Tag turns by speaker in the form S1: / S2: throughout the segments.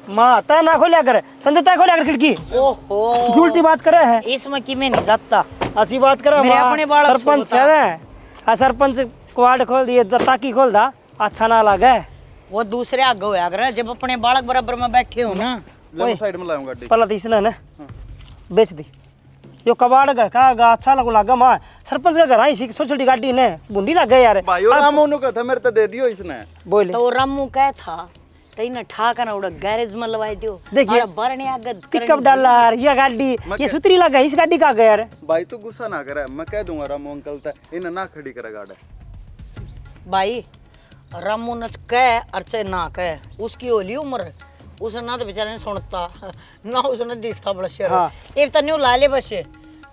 S1: माँ ता ना खोलिया कर, संजय ता खोलिया कर खिड़की।
S2: ओहो
S1: किसी उल्टी बात करे है।
S2: इसमें कि मैं नहीं जाता।
S1: अच्छी बात करे
S2: मेरे
S1: माँ,
S2: अपने बालक
S1: सरपंच
S2: सोता।
S1: है ना, सरपंच क्वाड खोल दिए, ताकि खोल दा, अच्छा ना लगे।
S2: वो दूसरे आगे होया करे जब अपने बालक बराबर में बैठे हो ना।
S3: ले साइड में लाऊं गाड़ी।
S1: पला तीसना ना बेच दी। यो कबाड़ घर का अच्छा लगा माँ, सरपंच का घर आई सी छोटी छोटी गाड़ी ने बुंदी लग गए यार।
S3: भाई और रामू ने कहा था मेरे तो दे दियो इसने।
S1: बोले
S2: तो रामू क्या था तई ना ठाका ना उड़ा गैरेज में लवाई दियो।
S1: देखिए,
S2: बरने आगे
S1: पिकअप डाला यार, ये गाड़ी ये सुतरी लगा, इस गाड़ी का गया यार।
S3: भाई तू गुस्सा ना करे, मैं कह दूंगा रामू अंकल तक इन्हें ना खड़ी करे गाड़ी।
S2: भाई रामू ने कह अर्चे ना कह, उसकी होली उम्र, उसने ना तो बेचारे ने सुनता ना उसने दिखता बड़ा शेर।
S1: हाँ।
S2: एक तो न्यू लाले बस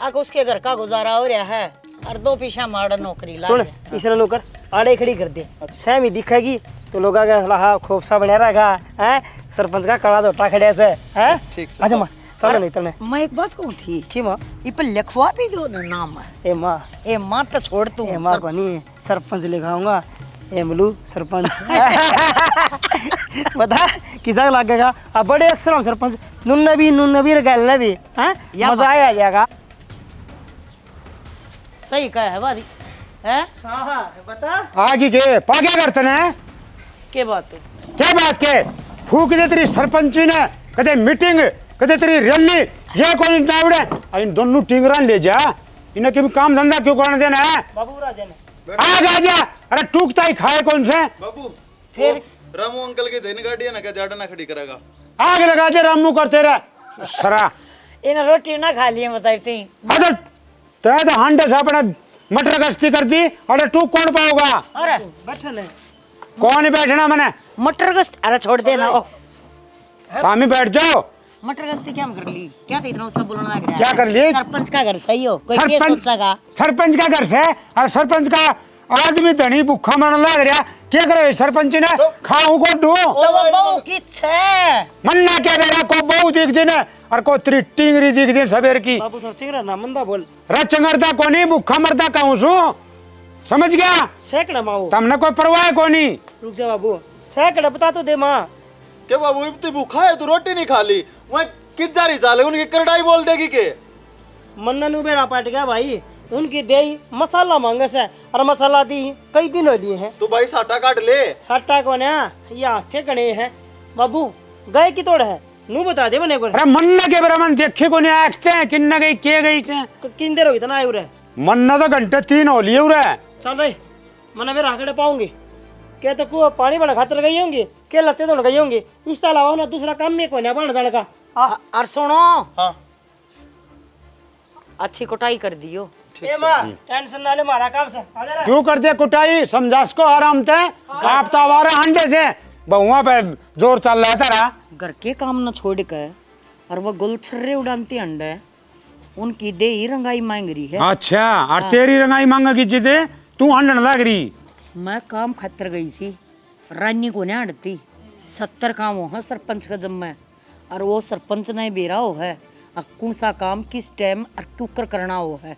S2: आग उसके घर का गुजारा हो रहा है और दो पीछा मार नौकरी ला
S1: सुन इसने नौकर आड़े खड़ी कर दे, सहम ही दिखेगी तो लोग हाँ खूब सा बना रहेगा है। सरपंच का कड़ा धोटा खड़े से है।
S3: ठीक से।
S1: अच्छा माँ चलो नहीं तने
S2: मैं एक बात कहूँ थी
S1: की माँ,
S2: ये पर लिखवा भी दो ना नाम।
S1: ए माँ,
S2: ए माँ तो छोड़ तू
S1: ए माँ को नहीं सरपंच लिखाऊंगा, एमलू सरपंच। बता किसा लगेगा, अब बड़े अक्षर हम सरपंच नुन नबी गल भी हैं, मजा आ जाएगा।
S2: सही कहा है वादी है।
S1: हाँ हाँ बता
S4: आगे के पा क्या करते हैं?
S2: के बात है
S4: क्या बात के फूक दे तेरी सरपंची ने, कदे मीटिंग कदे तेरी रैली, ये कौन नावड़े? अरे इन दोनों टिंगरान ले जा, इन्हें क्यों काम धंधा क्यों करने देना है?
S1: बाबू राजा ने
S4: आ जा। अरे टूकता ही खाए कौन से?
S3: बाबू
S2: फिर
S3: रामू अंकल की जैन गाड़ी है ना, क्या जाड़ा ना खड़ी करेगा।
S4: आग लगा दे रामू करते रहे सरा।
S2: इन रोटी ना खा लिए बताती
S4: अरे तै तो हांडे से अपने मटर गश्ती कर दी, अरे टूक कौन पाओगा?
S2: अरे
S1: बैठन है।
S4: कौन बैठना मैंने?
S2: मटर गश्त अरे छोड़ देना। ओ
S4: काम ही बैठ जाओ।
S2: मटर गश्ती क्या कर ली? क्या था इतना ऊंचा बोलना लग रहा है?
S4: क्या कर ली?
S2: सरपंच का घर सही हो कोई क्या सोचेगा?
S4: सरपंच का घर से और सरपंच का आदमी धनी भूखा मरने लग रहा, क्या करे सरपंच ने? खाऊं को दू
S2: तो वो बहू की छे
S4: मन्ना क्या बेरा को बहु दिख दिन और को तेरी टिंगरी दिख दिन सवेर की।
S1: बाबू थोड़ा चिंगरा ना मंदा बोल,
S4: रचंगरता कोनी भूखा मरता कहूं सु, समझ गया?
S1: सैकड़ा माओ
S4: तमने कोई परवाह कोनी।
S1: रुक जा बाबू, सैकड़ा बता तो दे माँ।
S3: क्या बाबू इतनी भूखा है तू रोटी नहीं खा ली? वह किस जारी चाले उनकी करड़ाई बोल देगी के?
S1: मन्ना नु बेरा पाट गया भाई, उनकी दे मसाला मांगे से और मसाला दी कई दिन हो लिए हैं।
S3: तू भाई साटा काट ले।
S1: साटा कौन है? ये हाथे गणे हैं बाबू, गए की तोड़ है नू बता दे मने को।
S4: अरे मन्ना के बेरा मन देखे को नहीं आखते हैं किन्ना गई के गई से।
S1: किन देर हो इतना आयु रे?
S4: मन्ना तो घंटे 3 हो लिए उरे।
S1: चल रे मना मेरा आंकड़े पाऊंगी क्या तो को पानी बना खातर गई होंगी के लत्ते धोने गई होंगी, इसके अलावा ना दूसरा काम में कोई ना बन जाने का।
S2: और सुनो
S3: हाँ
S2: अच्छी कुटाई कर दियो।
S1: ए माँ टेंशन ना ले, मारा काम से आ जा रे।
S4: क्यों कर दिया कुटाई? समझा को आराम थे आप तो आवारा अंडे से बहुआ पे जोर चल रहा था।
S2: घर के काम न छोड़ कर और वो गुलछर्रे उड़ानती अंडे उनकी दे ही रंगाई मांग रही है।
S4: अच्छा और तेरी रंगाई मांगा की जिदे तू हंडन लग रही।
S2: मैं काम खातर गई थी, रानी को नहीं हटती 70 काम हो है सरपंच का जम्मा और वो सरपंच ने बेरा हो है और कौन सा काम किस टाइम और टूकर करना हो है।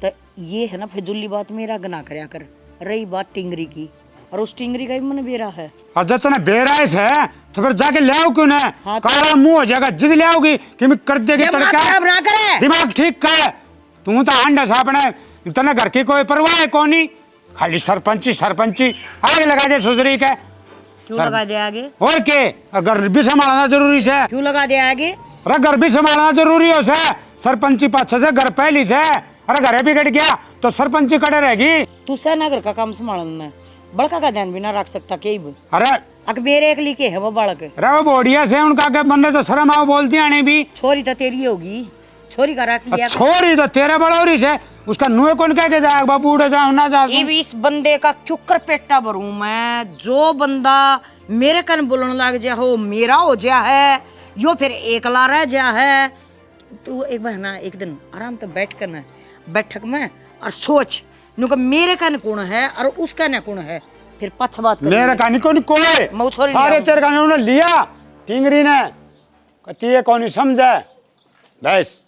S2: तो ये है ना फिजुली बात मेरा गना करया कर। रही बात टिंगरी की, और उस टिंगरी का भी मन बेरा है।
S4: और जब तने बेराइस है तो फिर जाके ले आओ क्यों ना?
S2: हाँ,
S4: काला मुंह हो जाएगा जिद ले आओगी कि मैं कर देगी तड़का।
S2: खराब ना करे
S4: दिमाग ठीक कर, तू तो हंडा सापने तने घर की कोई परवाह है कोनी, खाली सरपंची आगे लगा दे सुजरी के।
S2: क्यों लगा दे आगे?
S4: और के घर भी संभालना जरूरी है।
S2: क्यों लगा दे आगे?
S4: अरे घर भी संभालना जरूरी हो से, सरपंची पाछे से घर पहली से, अरे घर बिगड़ गया तो सरपंची कड़े रहेगी।
S2: तू सेना घर का काम संभालना है, बड़का का ध्यान भी ना रख सकता के?
S4: अरे
S2: अक मेरे एक लिखे है वो बालक।
S4: अरे वो बोढ़िया से उनका के बंदे तो शर्म आओ बोलती आने भी।
S2: छोरी तो तेरी होगी, छोरी का रख लिया।
S4: छोरी तो तेरे बड़ोरी से, उसका नुए कौन कह के जाएगा बाबू उड़े जाओ ना जा।
S2: ये इस बंदे का चुकर पेटा भरूं मैं। जो बंदा मेरे कन बोलने लग जा हो मेरा हो जा है, यो फिर एकला रह जा है। तू एक बार ना एक दिन आराम से बैठ कर ना बैठक में और सोच नुका मेरे कन कौन है और उसका न कौन है, फिर पछ बात कर।
S4: मेरे कानी कौन कोई
S2: मैं छोरी
S4: सारे तेरे कानी उन्होंने लिया टिंगरी ने कती ये कौन समझे बस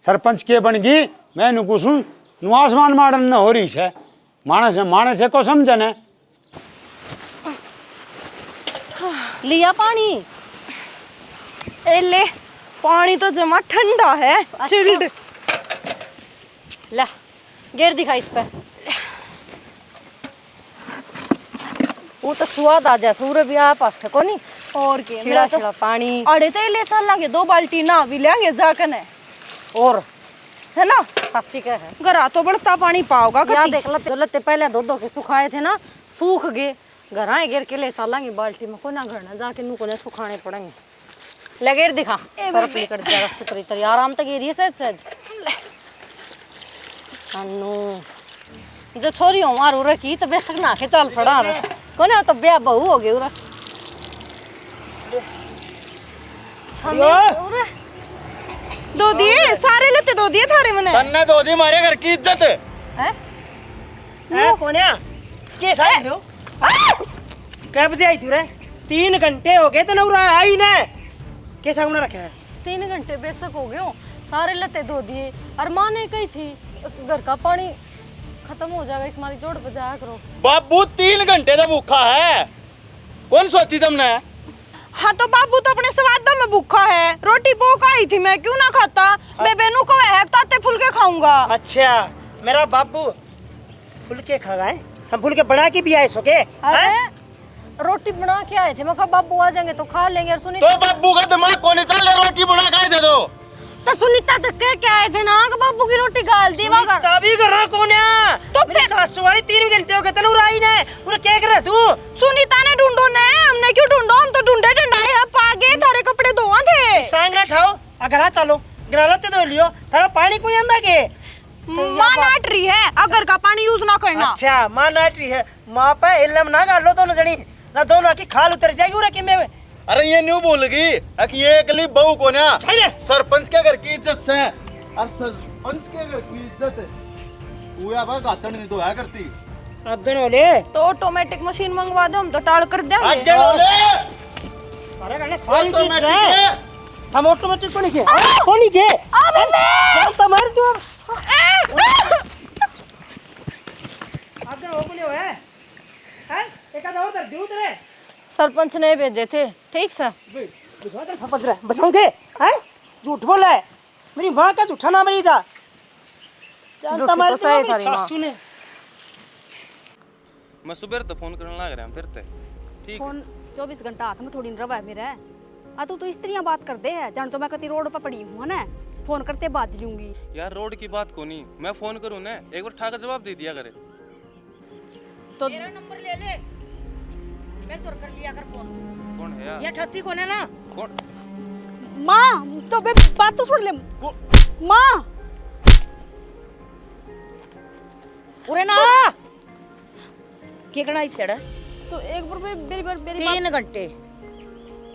S4: सरपंच के बन गई। मैं नु पूछूं नु आसमान मारन न हो रही है, मानस को समझे ने।
S5: लिया पानी? ए ले, पानी तो जमा ठंडा है, चिल्ड।
S6: ला गेर दिखा इस पे। वो तो स्वाद आ जाए सूर्य भी आप अच्छा को नहीं
S5: और के
S6: खिला खिला पानी
S5: अड़े तो ले चल लागे 2 बाल्टी ना भी लेंगे जाकर है
S6: और
S5: है ना।
S6: सच्ची क्या है
S5: घरा तो बढ़ता पानी पाओगा
S6: यार देख लते पहले दो के सुखाए थे ना, सूख गए। घर आए गिर के ले चलेंगे बाल्टी में, कोई ना घर ना जाके नु को ने सुखाने पड़ेंगे। लगेर दिखा सरफ निकल जाएगा सुतरी तरी आराम तक एरिया सहज अनु जो छोरी हो मारू रखी तो बेशक ना के चल पड़ा रे कोने तो ब्याह बहू हो गई उरा
S5: दो दिए सारे लेते, 2 दिए थारे मने
S3: तन्ने दो दी मारे घर की इज्जत
S6: है
S1: कोन्या के साथ हो कब बजे आई थी रे? 3 घंटे हो गए तो नौरा आई ना के सामने रखा है
S6: 3 घंटे बेशक हो गए हो, सारे लते धो दिए। और माँ ने कही थी घर का पानी खत्म हो जाएगा, इस मारी जोड़ बजाया करो।
S3: बाबू 3 घंटे से भूखा है, कौन सोची तुमने?
S5: हाँ तो बाबू तो अपने स्वाद में भूखा है, रोटी पोक आई थी मैं क्यों ना खाता। बेबेनू को है ताते फुलके खाऊंगा।
S1: अच्छा मेरा बाबू फुलके खा गए, हम फुलके बना के भी आए सोके।
S6: अरे रोटी बना के आए थे, मैं कहा बाबू आ जाएंगे तो खा लेंगे। और सुनी
S3: तो बाबू का दिमाग कौन चल रोटी बना के दे दो।
S6: तो सुनीता तो कह के आए थे ना कि बाबू की रोटी गाल दी वगर।
S1: तभी कर रहा कौन है?
S5: तो
S1: मेरी सासू वाली 3 घंटे हो गए तनु आई ने, पूरा क्या कर रहा तू?
S5: सुनीता ने ढूंढो ने, हमने क्यों ढूंढो, हम तो ढूंढे ढूंढाए अब आ गए, थारे कपड़े धोआ थे।
S1: सांगला ठाओ अगर आ चलो ग्रालते धो लियो, थारा पानी कोई अंदा के
S5: मां नाटरी है अगर का पानी यूज ना करना।
S1: अच्छा मां नाटरी है, मां पे इल्लम ना गालो तो न जणी ना दोनों की खाल उतर जाएगी उरा के में।
S3: अरे ये न्यू बोल गई कि ये अगली बहू को ना सरपंच के घर की इज्जत से, और सरपंच के घर की इज्जत पूरा बाग आतन नहीं तो है करती।
S1: अब दिन बोले
S5: तो ऑटोमेटिक मशीन मंगवा दो, हम तो टाल कर देंगे।
S3: आज बोले
S1: अरे कहने सारी चीज है हम ऑटोमेटिक को नहीं के कौन नहीं के जानता मार तू अब दिन ओपन है हैं एक आधा और तर दूध रे
S6: सरपंच ने भेजे थे, ठीक सर।
S1: बुझाता समझ रहा है बचाओगे हैं? झूठ बोला है, मेरी माँ का झूठा नाम नहीं था। जानता
S6: झूठी
S1: मार
S6: तो सही था
S1: सासू ने।
S7: मैं सुबह तो फोन करने लग रहा हूं फिर ते ठीक
S8: फोन 24 घंटा हाथ में थोड़ी न रवा है मेरा। आ तू तो स्त्रियां बात कर दे है, जान तो मैं कति रोड पर पड़ी हूँ ना, फोन करते बाज लूंगी।
S7: यार रोड की बात को नहीं, मैं फोन करूं ना एक बार ठाकर जवाब दे दिया करे।
S2: तो मेरा नंबर ले ले, मैं तो कर लिया कर फोन।
S7: कौन है यार?
S2: ये ठत्ती कौन है ना?
S7: कौन?
S8: माँ तो बे बात तो सुन ले माँ।
S2: पूरे ना के कणाई थेड़ा
S8: तो एक बार मेरी
S2: 3 घंटे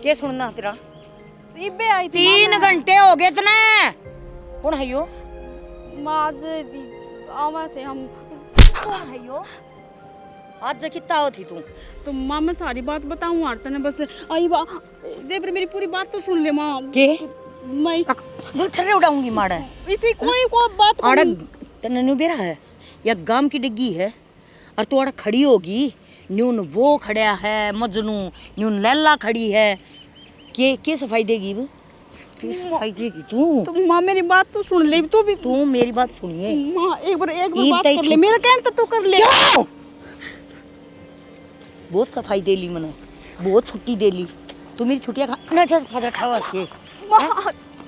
S2: के सुनना तेरा?
S8: इबे आई थी
S2: 3 घंटे हो गए तने। कौन है यो?
S8: माँ आज आवा थे हम।
S2: कौन है यो? आज कितना हो थी तू?
S8: तो माँ मैं सारी बात बताऊँ आरता ने बस आई बा दे पर मेरी पूरी बात तो सुन ले माँ।
S2: के
S8: मैं
S2: छर्रे उड़ाऊंगी माड़ा।
S8: इसी कोई बात
S2: आड़ा तने नु बेरा है या गांव की डिग्गी है और तू आड़ा खड़ी होगी, न्यून वो खड़ा है मजनू, न्यून लैला खड़ी है, के सफाई देगी वो? सफाई देगी तू?
S8: तो माँ मेरी बात तो सुन ले, तू भी
S2: तू मेरी बात सुनिए
S8: माँ एक बार बात कर ले, मेरा कहना तो तू कर ले।
S2: बहुत सफाई दे ली मैंने, बहुत छुट्टी दे ली। तू मेरी छुट्टियां ना जा फायदा उठावा के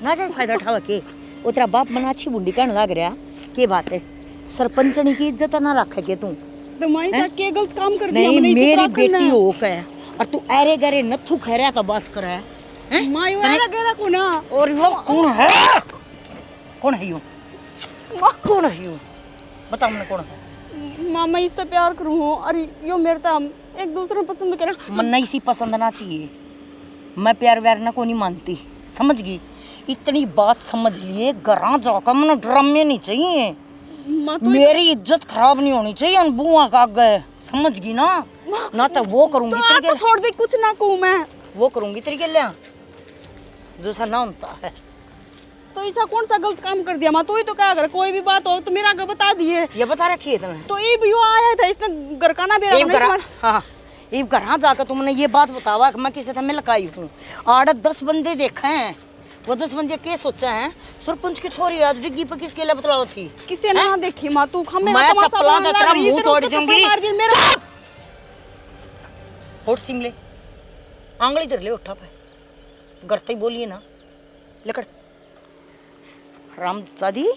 S2: ना जा फायदा उठावा के वो तेरा बाप मना अच्छी बुंडी कहने लग रहा के बात है। सरपंचनी की इज्जत ना रखे के तू
S8: तो माँ ऐसा के गलत काम कर दिया
S2: नहीं
S8: मैंने,
S2: मेरी बेटी हो के और तू अरे गरे नथु खैरा का बात कर है हैं?
S8: माँ यो आला गेरा को ना
S2: और लोग कौन है? कौन है यो? कौन है यो? बताओ मुझे कौन है?
S8: माँ मैं इससे प्यार करूँ हूँ और यो मेरे तो हम एक दूसरे को पसंद करें।
S2: मन नहीं सी पसंद ना चाहिए, मैं प्यार व्यार ना को नहीं मानती, समझ गई? इतनी बात समझ लिए घरा जाकर मन ड्रामे नहीं चाहिए,
S8: माँ तो
S2: मेरी इज्जत खराब नहीं होनी चाहिए उन बुआ का आगे, समझ गई ना? ना तो वो करूंगी
S8: तो
S2: तेरे
S8: तो छोड़ दे, कुछ ना कहूँ मैं,
S2: वो करूंगी तेरे के लिए जैसा ना होता है।
S8: तो ऐसा कौन सा गलत काम कर दिया माँ? तो ही तो क्या कर, कोई भी बात हो तो मेरा आगे बता दिए।
S2: ये बता रखी है तुमने?
S8: तो ये भी यो आया था, इसने घर का ना बेरा
S2: हाँ ये घर जाकर तुमने ये बात बतावा कि मैं किसी से मिल आई हूँ। 8-10 बंदे देखे हैं, वो 10 बंदे क्या सोचा है सरपंच की छोरी आज डिग्गी पर किसके लिए बतलाओ थी।
S8: किसे ना देखी माँ तू हमें
S2: मैं
S8: तमाशा
S2: चप्पला
S8: बनाने
S2: तेरा
S8: लग रही है,
S2: मुंह
S8: तेरे
S2: तोड़
S8: उसको
S2: दूंगी।
S8: थप्पड़ मार दी मेरा।
S2: होठ सिमले आंगली धर ले उठा पे गरते ही बोलिए ना लेकर राम सादी।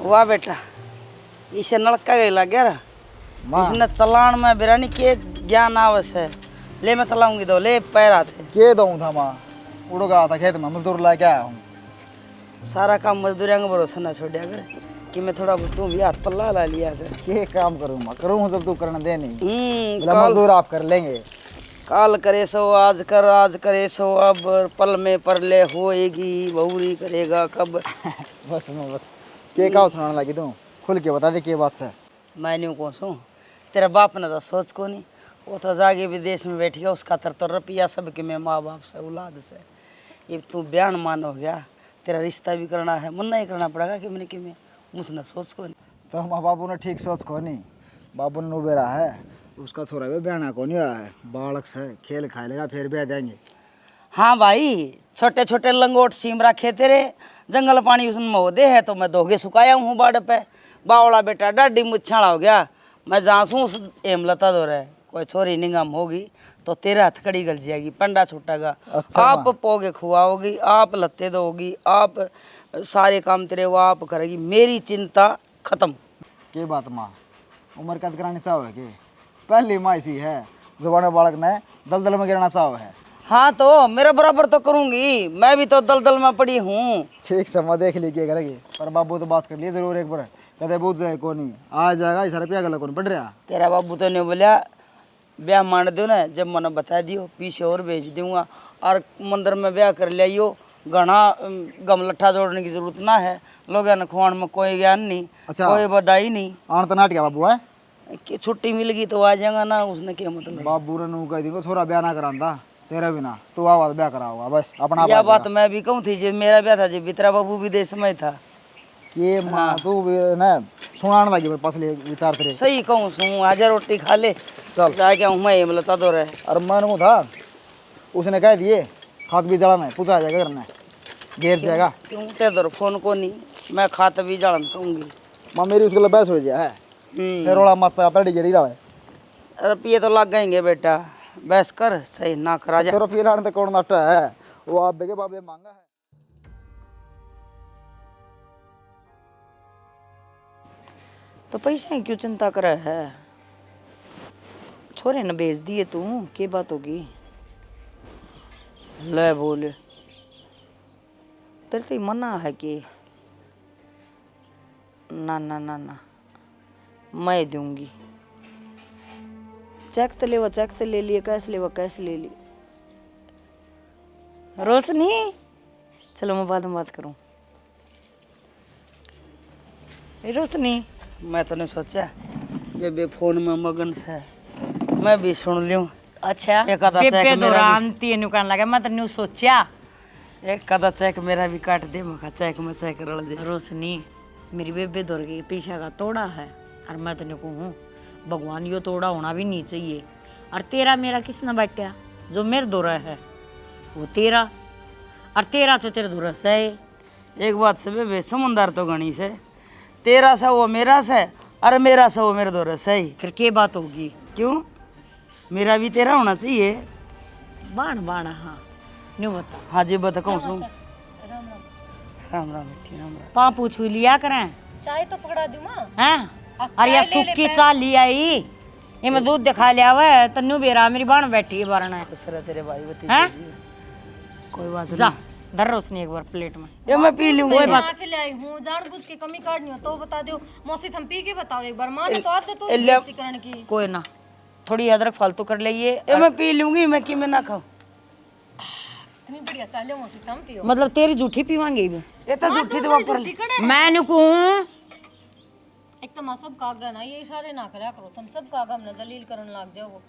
S2: वाह बेटा इसे नलका गया गया इसने चलान में बिरानी के ज्ञान आवश्यक है। ले मैं चलाऊंगी तो ले पैर आते
S3: के दूँ था माँ उड़ गया था खेत में मजदूर लाके आया हूँ।
S2: सारा काम मजदूरिया का भरोसा ना छोड़िया कर कि मैं थोड़ा बहुत तू भी हाथ पल्ला ला लिया कर।
S3: के काम करूँ माँ करूँ जब तू करना दे नहीं
S2: काल
S3: मजदूर आप कर लेंगे।
S2: काल करे सो आज कर, आज करे सो अब, पल में परले होएगी बहुरी करेगा कब।
S3: बस के का सुनाने लगी तू खुल के बता दे के बात से।
S2: मैं न्यू कौन सू तेरा बाप ने तो सोच को नहीं, वो तो जाके विदेश में बैठ गया उसका तो रुपया सब के मैं माँ बाप से औलाद से। ये तू बयान मान हो गया तेरा रिश्ता भी करना है मुन्ना ही करना पड़ेगा कि मैंने कि मैं मुझने सोच को नहीं।
S3: तो माँ बाबू ने ठीक सोच को नहीं बाबू ने उबेरा है उसका छोरा भी बयाना को नहीं हुआ है बालक से खेल खा लेगा फिर ब्याह देंगे।
S2: हाँ भाई छोटे छोटे लंगोट सीम रखे तेरे जंगल पानी उसमें मोदे है तो मैं धोगे सुखाया हूँ बाड़ पे। बावड़ा बेटा डाडी मुच्छाड़ा हो गया मैं जासूँ उस एमलता दो रहे कोई छोरी निगम होगी तो तेरा हथकड़ी गल जाएगी पंडा छूटेगा।
S3: अच्छा
S2: आप पोगे खुआओगी आप लत्ते दोगी आप सारे काम तेरे वो आप करेगी मेरी चिंता खत्म।
S3: के बात माँ उम्र कैद करानी चाहो है कि पहली माँ ऐसी है जवान बालक ने दलदल में गिरना चाहो है।
S2: हाँ तो मेरा बराबर तो करूँगी मैं भी तो दलदल में पड़ी हूँ।
S3: ठीक समय देख ली क्या करेगी पर बाबू तो बात कर लिए जरूर एक बार कहते बहुत जाए को नहीं आ जाएगा इस रुपया गला कौन पड़ रहा।
S2: तेरा बाबू तो नहीं बोलिया ब्याह मान दो ना जब मैंने बता दियो पीछे और भेज दूंगा और मंदिर में ब्याह कर लियो घना गमलट्ठा जोड़ने की जरूरत ना है लोगों ने खुआन में कोई ज्ञान नहीं।
S3: अच्छा।
S2: कोई बधाई नहीं
S3: आन तो नाट गया बाबू है
S2: कि छुट्टी मिल गई तो आ जाएगा ना उसने क्या मतलब।
S3: बाबू ने नू कह दी छोरा ब्याह ना करांदा तेरा भी ना तू आवाज ब्याह कराओगा बस अपना
S2: यह बात मैं भी कहूँ थी जब मेरा ब्याह था जब बितरा बाबू विदेश में था।
S3: के माँ तू भी ना सुनाने लगी पसले विचार तेरे
S2: सही कहूँ सू आज रोटी खा ले
S3: चल
S2: जाके हूँ मैं बोलता दो रहे।
S3: और मन को था उसने कह दिए खाद भी जलाना है पूछा जाएगा करना है घेर जाएगा
S2: क्यों तेरे फोन को नहीं मैं खात भी जलन कहूँगी
S3: माँ मेरी उसके लिए बहस हो जाए फिर रोला मचा पेड़ी गिरी रहा है।
S2: रुपये तो लग गएंगे बेटा बस कर सही ना करा जा।
S3: तेरा फिर तो कौन नाटा है वो आप बेगे बाबे मांगा है।
S2: तो पैसे की क्यों चिंता करे है छोरे ने भेज दिए तू के बात होगी ले बोल तेरे तो मना है कि ना ना ना ना मैं दूंगी चेक तो लेवा चेक तो ले लिए कैश लेवा कैश ले ली रोशनी चलो मैं बाद में बात करूं। रोशनी मैं तो नहीं सोचा बेबे फोन में मगन से मैं भी सुन लूं।
S6: अच्छा
S2: एक आधा चेक
S6: बेबे
S2: मेरा
S6: दौरान तीन कहने लगा मैं तो न्यू सोचा
S2: एक आधा चेक मेरा भी काट दे मखा चेक में चेक रल जाए।
S6: रोशनी मेरी बेबे दौड़ गई पीछा का तोड़ा है और मैं तो कहूँ भगवान यो तोड़ा होना भी नहीं चाहिए। और तेरा मेरा किसने बांटा जो मेरे दौरा है वो तेरा और तेरा तो तेरे दौरा से है।
S2: एक बात से बेबे समझदार तो गणी से तेरा सा वो मेरा से और मेरा सा वो मेरे दौरा से ही
S6: फिर क्या बात होगी
S2: क्यों मेरा भी तेरा होना चाहिए।
S6: बाण बाण हाँ न्यू बता
S2: हाँ जी बता कहूँ सुन राम राम बेटी राम राम।
S6: पापू छू लिया करें
S5: चाय तो पकड़ा दूं मां।
S6: हैं अरे यार सुक्की चाल ली आई ये मैं दूध दिखा लिया हुआ है तन्नू बेरा मेरी बाण बैठी है बारण है
S2: खुश रह तेरे भाई बती
S6: हैं
S2: कोई बात
S6: जा
S2: नहीं
S6: धर रोशनी एक बार प्लेट में
S2: ये मैं पी लूंगी।
S5: बना के ले आई हूं जानबूझ के कमी काटनी हो तो बता दो मौसी हम पी के बताओ एक बार मां ने तो आदत तो बेइज्जती करने की।
S6: कोई ना थोड़ी अदरक फालतू कर लेइए
S2: ये मैं पी लूंगी मैं कि मैं ना खाऊं
S5: इतनी बढ़िया चाय लो मौसी तुम पियो।
S6: मतलब तेरी झूठी पीवांगे
S2: ये तो झूठी तो वापर
S5: झूठी कड़े
S6: मैं नु कहूं
S5: एक तो मां सब कागा ना ये इशारे ना करया करो तुम सब कागा हमने जलील करन लाग जाओ।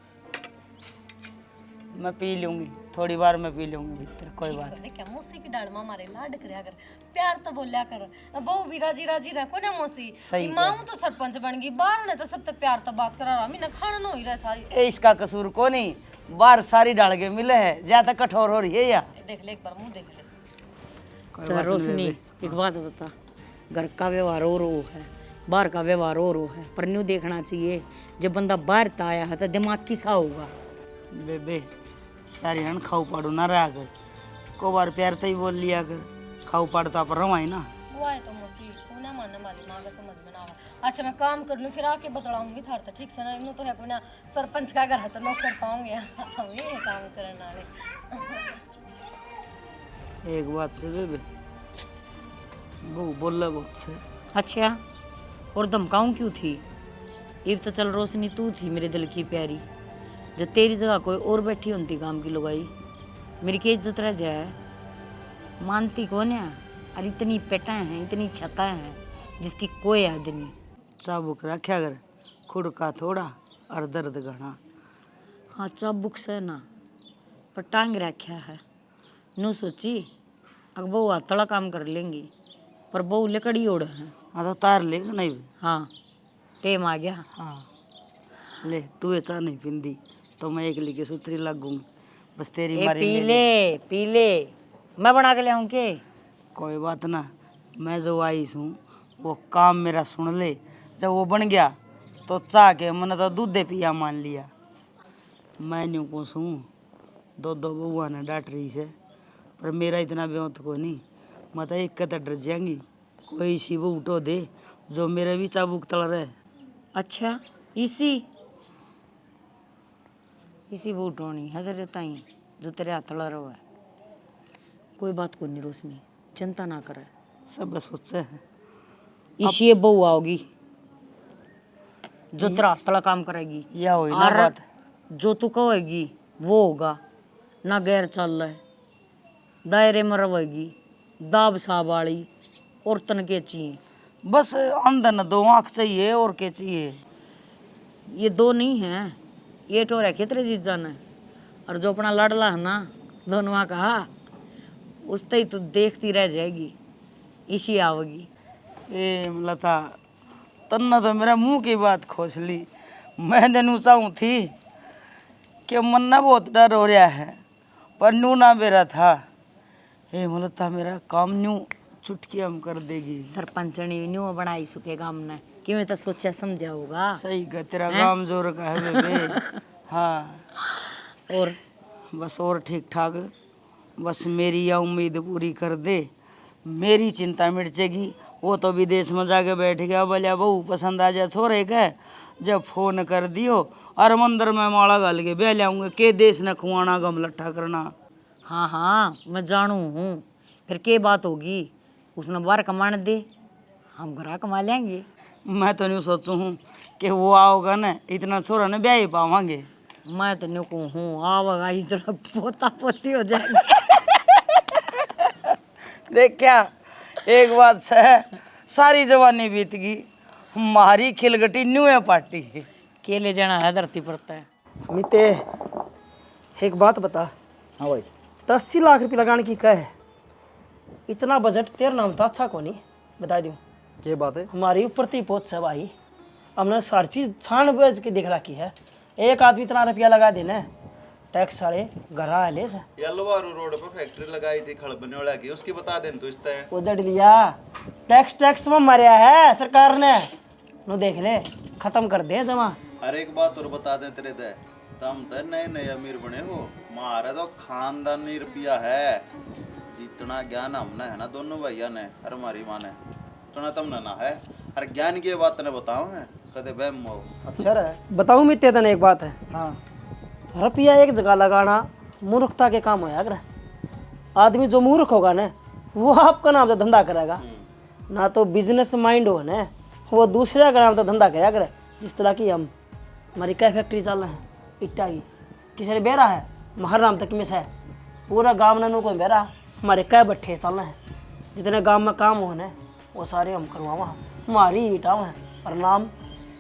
S2: मैं पी लूंगी, थोड़ी बार मैं पी लूंगी भीतर, कोई बात
S6: देख क्या मौसी की डाल माँ मारे लाड करया कर, प्यार तो बोलिया कर। बहु भी राजी राजी रखो ना मौसी।
S2: सही
S6: माँ तो सरपंच बन गई, बाहर ने तो सबसे प्यार तो बात करा रहा, मैं खाना ना ही रहा सारी।
S2: ए इसका कसूर को नहीं, बाहर सारी डाल के मिले है, ज्यादा कठोर हो रही है या।
S6: देख ले एक बार मुंह देख ले।
S2: तो रोशनी एक बात बता, घर का व्यवहार और वो है, बाहर का व्यवहार और वो है, पर न्यू देखना चाहिए जब बंदा बाहर ता आया है तो दिमाग किसा होगा। बेबे सारी हन खाऊ पाड़ू ना रहा कर, को बार प्यार तो ही बोल लिया कर, खाऊ पाड़ता पर रवाई ना।
S6: वो है तो मौसी ना मानने वाली माँ का समझ में ना आवा। अच्छा मैं काम कर लूँ फिर आके बतलाऊंगी थार तो ठीक से ना, इन्हों तो है कोई ना सरपंच का घर है तो लोग कर पाऊंगे हम ये काम करने वाले।
S2: एक बात से बेबे वो बोल बहुत से। अच्छा और धमकाऊं क्यों थी, ये तो चल रोशनी तू थी मेरे दिल की प्यारी, जब तेरी जगह कोई और बैठी होती काम की लुगाई, मेरी की इज्जत रह जाए। मानती कौन है, और इतनी पेटाएं हैं, इतनी छताएं हैं जिसकी कोई याद नहीं। चाबुक रखा कर, खुद का थोड़ा और दर्द घना। हाँ चाबुक से ना पर टांग रखा है, नू सोची अब बहू हाथड़ा काम कर लेंगी, पर बहू लकड़ी ओढ़ है। हाँ तो तार लेगा नहीं। हाँ टेम आ गया। हाँ ले तू ऐसा नहीं पिंदी तो मैं एक लिखे सूत्री लगूंगी, बस तेरी मारी पी ले मैं बना के ले आऊँ के। कोई बात ना, मैं जो आई हूँ वो काम मेरा सुन ले, जब वो बन गया तो चाह के मैंने तो दूध दे पिया मान लिया। मैं न्यू को हूँ दो बउआ ने डांट रही से, पर मेरा इतना ब्योत को नहीं, मैं तो एक कतर डर जाएंगी कोई सी वो उठो दे जो मेरे भी चाबुक तल रहे। अच्छा इसी वो उठोनी है तेरे ताई जो तेरे हाथ तला रहा है। कोई बात को नहीं रोशनी, चिंता ना करे, सब सोचे हैं इसी ये बहू आओगी जो तेरा हाथ तला काम करेगी, या हो ना बात जो तू कहेगी वो होगा ना, गैर चल रहा दायरे में रहेगी, दाब साब वाली और तन के चाहिए, बस अंदर न दो आँख चाहिए और के चाहिए। ये दो नहीं है, ये तो रखे तेरे जीजा ने, और जो अपना लाडला है ना दोनों कहा उस ही तू देखती रह जाएगी, इसी आवेगी। ए लता तन्ना तो मेरा मुंह की बात खोस ली, मैं तेनू चाहूँ थी कि मन्ना बहुत डर हो रहा है पर नू ना मेरा था। ए मलता मेरा काम न्यू चुटकी हम कर देगी, सरपंचनी न्यू बनाई सुके गाम ने, कि मैं तो सोचा समझा होगा। सही का तेरा गाम जोर का है बेबे। हाँ और बस और ठीक ठाक, बस मेरी यह उम्मीद पूरी कर दे, मेरी चिंता मिट जाएगी। वो तो विदेश में जाके बैठ गया, बोलिया बहू पसंद आ जाए छोरे के, जब फोन कर दियो और मंदिर में माला गाल के बह लाऊंगे के देश ने खुआना गम लट्ठा करना। हाँ हाँ मैं जानू हूँ, फिर के बात होगी, उसने बाहर कमाने दे, हम घर कमा लेंगे। मैं तो नहीं सोचूँ हूँ कि वो आओगा न इतना छोरा न ब्याह ही पावांगे, मैं तो नहीं कहूँ हूँ आवेगा इतना पोता पोती हो जाएगा। देख क्या एक बात से सारी जवानी बीत गई, हमारी खिलगटी न्यू है पार्टी के ले जाना है धरती पड़ता है।
S1: मिते एक बात बता।
S2: हाँ भाई
S1: 80 लाख रुपये लगाने की कह है, इतना बजट तेरा नाम था अच्छा को नहीं बता दूँ।
S3: ये बात है
S1: हमारी ऊपर ती पहुँच है भाई, हमने सारी चीज़ छान बेच के देख रखी है, एक आदमी इतना रुपया लगा देना, टैक्स वाले घर आ ले से
S3: यलवारू रोड पर फैक्ट्री लगाई थी खड़बने वाला की, उसकी बता दें तो इस तरह
S1: उजड़ लिया, टैक्स में मरिया है सरकार ने, नो देख ले खत्म कर दे जमा।
S3: हर एक बात और बता दें तेरे ते, तुम तो नए नए अमीर बने हो, मारे तो खानदानी रुपया है, जितना ज्ञान हमने है ना दोनों भैया ने और हमारी माँ ने उतना तुमने ना है, और ज्ञान की बात ने बताओ है कदे बहम हो। अच्छा रहे
S1: बताऊँ मित्ते तने एक बात है,
S2: हाँ
S1: रुपया एक जगह लगाना मूर्खता के काम होया कर, आदमी जो मूर्ख होगा ना वो आपका नाम तो धंधा करेगा, ना तो बिजनेस माइंड हो ना वो दूसरे का नाम तो धंधा कराया करे। जिस तरह की हम हमारी क्या फैक्ट्री चल रहा है इट्टा की, किसी ने बेरा है महर नाम तक में से है, पूरा गाँव ने कोई बेरा, हमारे कै भट्ठे चल रहे हैं, जितने गांव में काम हो ना वो सारे हम करवावा, हमारी ईटा है और नाम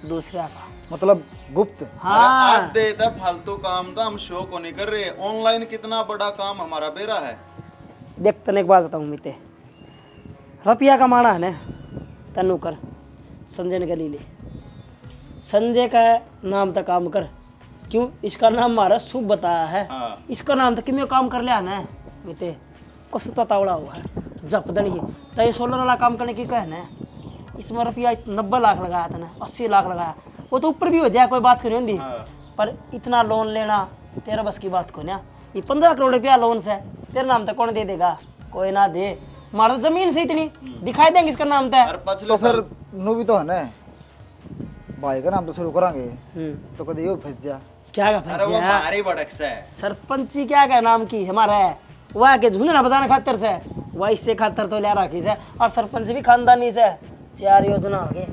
S1: दूसरा का।
S9: मतलब गुप्त।
S3: अरे आप देता फालतू काम था, हम शो को नहीं कर रहे। ऑनलाइन कितना बड़ा काम हमारा बेरा है।
S1: देख तने एक बात बताऊँ मिते, रुपया कमाना है ना तनु कर, संजय ने गली ले, संजय का नाम तक काम कर। क्यों? इसका नाम हमारा शुभ बताया है।
S3: हाँ।
S1: इसका नाम तक क्यों काम कर लिया ना मिते, कुछ तो तावड़ा हुआ है जप दड़ी तो ये सोलर वाला काम करने की कहना है। इसमें रुपया 90 लाख लगाया था ना, 80 लाख लगाया, वो तो ऊपर भी हो जाए, कोई बात नहीं होती। पर इतना लोन लेना तेरा बस की बात को ना। ये 15 करोड़ रुपया लोन से तेरे नाम तक कौन दे देगा? कोई ना दे, हमारा तो जमीन से इतनी दिखाई देंगे इसका नाम तक।
S3: और पिछले
S9: तो
S3: साल
S9: फिर नु भी तो है ना, भाई का नाम तो शुरू करांगे तो कभी यो फंस जा।
S1: क्या का
S3: अरे वो
S1: फंस जा?
S3: हमारी बड़क से है।
S1: सरपंची क्या का नाम की हमारा है, वह के झुंझुना बजाने खातर से, वह इससे खातर तो ले रखी से। और सरपंच भी खानदानी से, 4 योजना आगे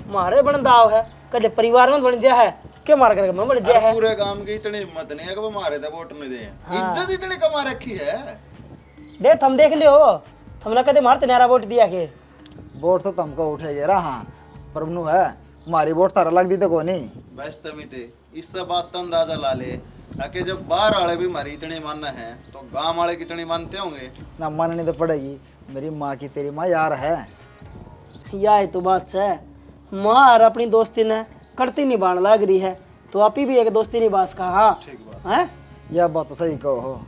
S1: मारे बन दाव है, कदे परिवार में बन जा है, क्यों मार कर बन जा है।
S3: पूरे काम की इतनी हिम्मत नहीं है कि वो मारे थे वोट नहीं दे। इज्जत इतनी कमा रखी है।
S1: दे थम देख लियो, हमने कदे मारते नारा वोट दिया के।
S9: वोट तो तुमको उठे जरा, हाँ पर नु है हमारी वोट तारा लग दी तो को नहीं।
S3: बस तमी थे इससे बात तो अंदाजा ला ले कि जब बाहर वाले भी हमारी इतनी मानना है तो गांव वाले कितनी मानते होंगे।
S9: ना माननी तो पड़ेगी, मेरी माँ की तेरी माँ यार है।
S1: या है तो बात से माँ और अपनी दोस्ती ने करती निभाने लग रही है, तो आप ही भी एक दोस्ती निभास का। हाँ हैं
S9: यह बात तो सही कहो हो।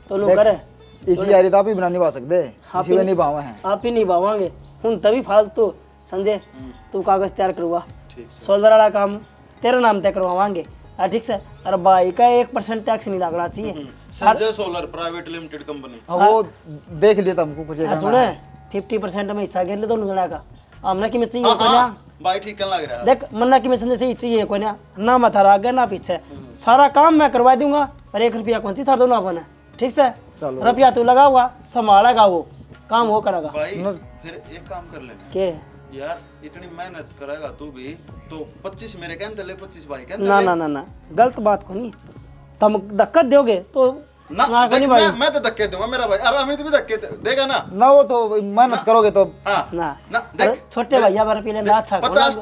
S1: तो नु करे
S9: इसी यारी तो आप ही बना निभा सकते,
S1: आप
S9: इसी में निभावे हैं।
S1: आप ही निभावांगे हूँ तभी फालतू। संजय तू कागज तैयार करवा, सोलर वाला काम तेरा नाम तय करवावांगे। ठीक से, अरे भाई का 1% टैक्स नहीं लगना चाहिए।
S3: Sanjay solar private limited company.
S9: हाँ वो देख लिया तुमको कुछ
S1: सुने 50% में हिस्सा गिर ले दोनों जना का। हमने कि में चाहिए कोई ना,
S3: भाई ठीक लग रहा है।
S1: देख मन्ना कि में संजय से चाहिए कोई ना माथा आगे ना पीछे, सारा काम मैं करवा दूंगा। पर 1 रुपया कौन सी था दोनों अपन, ठीक से? रुपया तू लगाओगा, संभालेगा वो काम, वो करेगा।
S3: भाई फिर एक काम कर लेना
S1: के
S3: यार, इतनी मेहनत करेगा तू भी तो 25 मेरे कहते ले, 25 भाई कहते
S1: ना ना ना ना, गलत बात को नहीं। तुम धक्का दोगे तो
S3: ना देख, मैं तो धक्के दूंगा मेरा भाई। अरे अमित भी धक्के देगा ना।
S9: ना वो तो मेहनत करोगे तो।
S3: हाँ
S1: ना
S3: ना
S1: अरे
S3: देख,
S1: छोटे भैया बार पीले ना अच्छा
S3: 50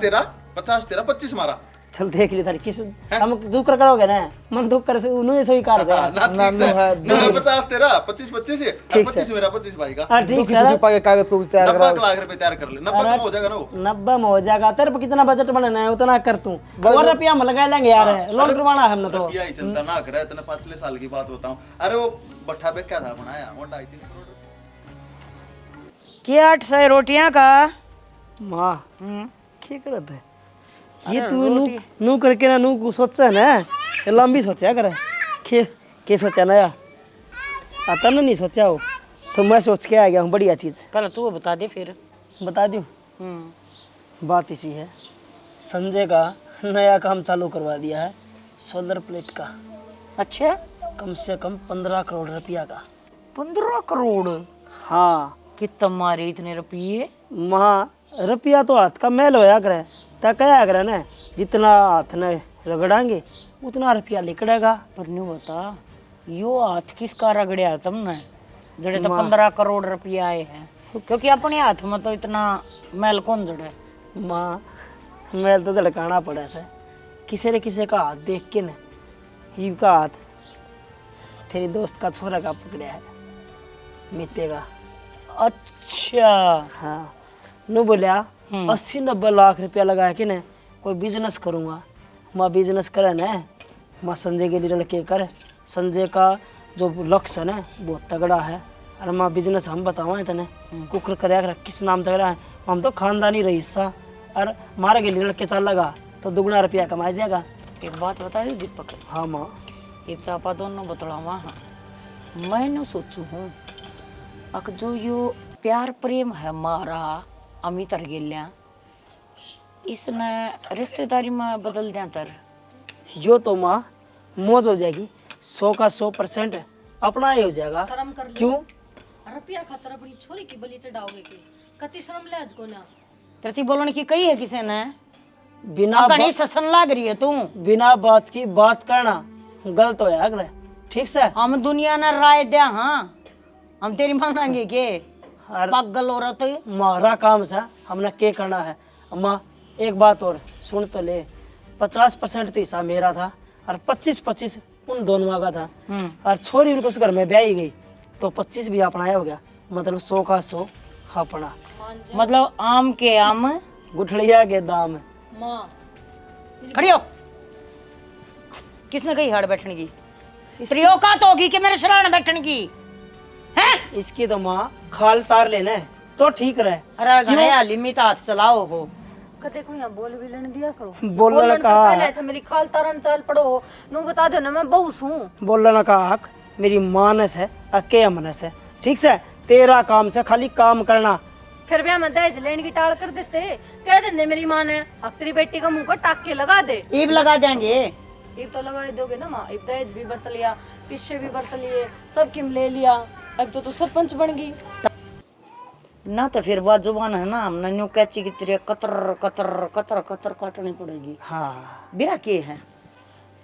S3: तेरा 25 मारा।
S1: चल देख ली थारी किस हम दुख करोगे ना, मन दुख कर से उन्हें सही कार दे।
S3: ना ठीक से ना 50 तेरा 25 है और 25 मेरा 25 भाई का।
S1: हां ठीक
S9: किसी
S1: है,
S9: के कागज को तैयार
S3: 90 लाख रुपए तैयार कर ले। 90 में हो जाएगा ना वो।
S1: 90 में हो जाएगा। तेरे पे कितना बजट बनाना है उतना कर तू, और रुपया हम लगा लेंगे यार, लोन करवाना है हमने तो।
S3: रुपया ही चिंता ना करे, इतने पिछले साल की बात बताऊं। अरे वो भट्ठा पे क्या था बनाया, वो 2.5-3 करोड़।
S2: क्या 800 रोटियां का?
S1: मां क्या करत है ये तू नू करके ना नू सोचा है ना, ये लंबी सोचा करे के सोचा ना यार, आता ना नहीं सोचा हो तो मैं सोच के आ गया हूँ बढ़िया चीज़।
S2: पहले तू बता दे फिर।
S1: बता दूँ बात इसी है, संजय का नया काम चालू करवा दिया है सोलर प्लेट का।
S2: अच्छा,
S1: कम से कम 15 करोड़ रुपया का।
S2: 15 करोड़?
S1: हाँ
S2: कि तुम्हारे इतने रुपये?
S1: वहाँ रुपया तो हाथ का मैल होया करे, तो क्या करे ना, जितना हाथ ने रगड़ांगे उतना रुपया निकलेगा।
S2: पर नहीं बता यो हाथ किसका रगड़िया तुमने जड़े तो 15 करोड़ रुपया आए हैं? क्योंकि अपने हाथ में तो इतना मैल कौन जड़े?
S1: माँ मैल तो झड़काना पड़ा से, किसी न किसी का हाथ देख के न ही का हाथ तेरी दोस्त का छोरा का पकड़ा है, मिते का।
S2: अच्छा
S1: हाँ नु बोलिया 80-90 लाख रुपया लगा के न कोई बिजनेस करूँगा। माँ बिजनेस करे न, माँ संजय के लिए लड़के कर, संजय का जो लक्ष्य है ना बहुत तगड़ा है। अरे माँ बिजनेस हम बतावा तने कुकर करे किस नाम तगड़ा है, हम तो खानदानी रईसा और मारे के लिए लड़के चल लगा तो दुगना रुपया कमाई जाएगा।
S2: एक बात बता दी दीपक।
S1: हाँ माँ
S2: एक तो आपा दोनों बतलावा। हाँ मैंने सोचू हूँ अक जो यो प्यार प्रेम है मारा अमित और गेल्या इसने रिश्तेदारी में बदल दिया तर
S1: यो तो माँ मौज हो जाएगी, 100 का 100% अपना ही हो जाएगा।
S6: शर्म कर लो।
S1: क्यों?
S6: रुपया खातर अपनी छोरी की बलि चढ़ाओगे की कति शर्म ले आज को ना।
S2: तरती बोलने की कही है किसी ने?
S1: बिना
S2: कहीं ससन लाग रही है तू।
S1: बिना बात की बात करना गलत हो यार, ठीक से?
S2: हम दुनिया ने राय दिया। हाँ हम तेरी मानेंगे के पागल औरत।
S1: हमारा काम से हमने क्या करना है। अम्मा एक बात और सुन तो ले, 50% तो हिस्सा मेरा था और 25-25 उन दोनों का था। और छोरी उनको उस घर में ब्याही गई तो 25 भी अपना हो गया, मतलब 100 का 100 अपना।
S2: मतलब आम के आम
S1: गुठलिया के दाम।
S6: माँ
S2: खड़ी हो। किसने कही हाड़ बैठने की? स्त्रियों का तो होगी कि मेरे शरण बैठने की है?
S1: इसकी तो माँ खाल तार लेना है तो ठीक रहे।
S2: अरे घणे हाली में तो हाथ चलाओ हो।
S6: कदे को यहाँ बोल भी लेने दिया करो।
S1: बोलने
S6: तो
S1: का
S6: पहले तो मेरी खाल तारन चाल पड़ो नु बता दो ना, मैं बहू हूँ।
S1: बोलने का हक मेरी मानस है, अके अमनस है, ठीक से। तेरा काम से खाली काम करना।
S6: फिर भी हमें दहेज लेने की टाल कर देते, कह देते मेरी माँ ने अब तेरी बेटी का मुंह को टाके लगा दे।
S2: ईब लगा देंगे।
S6: ईब तो लगा ही दोगे ना माँ। ईब दहेज भी बरत लिया, पिछे भी बरत लिए, सब किम ले लिया, अब तो तू सरपंच बन गई
S2: ना। तो फिर वह जुबान है ना, हमने न्यू कैची की तेरे कतर कतर कतर कतर काटनी पड़ेगी।
S1: हाँ
S2: बिरा के है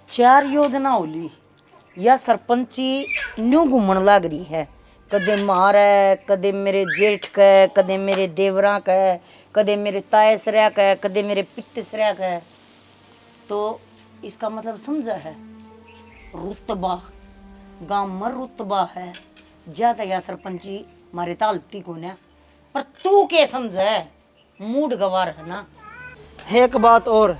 S2: 4 योजना होली या सरपंची न्यू घूमन लाग रही है। कदे मारे, कदे मेरे जेठ का, कदे मेरे देवरा का, कदे मेरे ताए सरिया का, कदे मेरे पित्त सरिया का। तो इसका मतलब समझा है, रुतबा गांव में रुतबा है ज्यादा या सरपंची मारे तालती को ना। पर तू के समझे, मूड गवार है ना।
S1: एक बात और,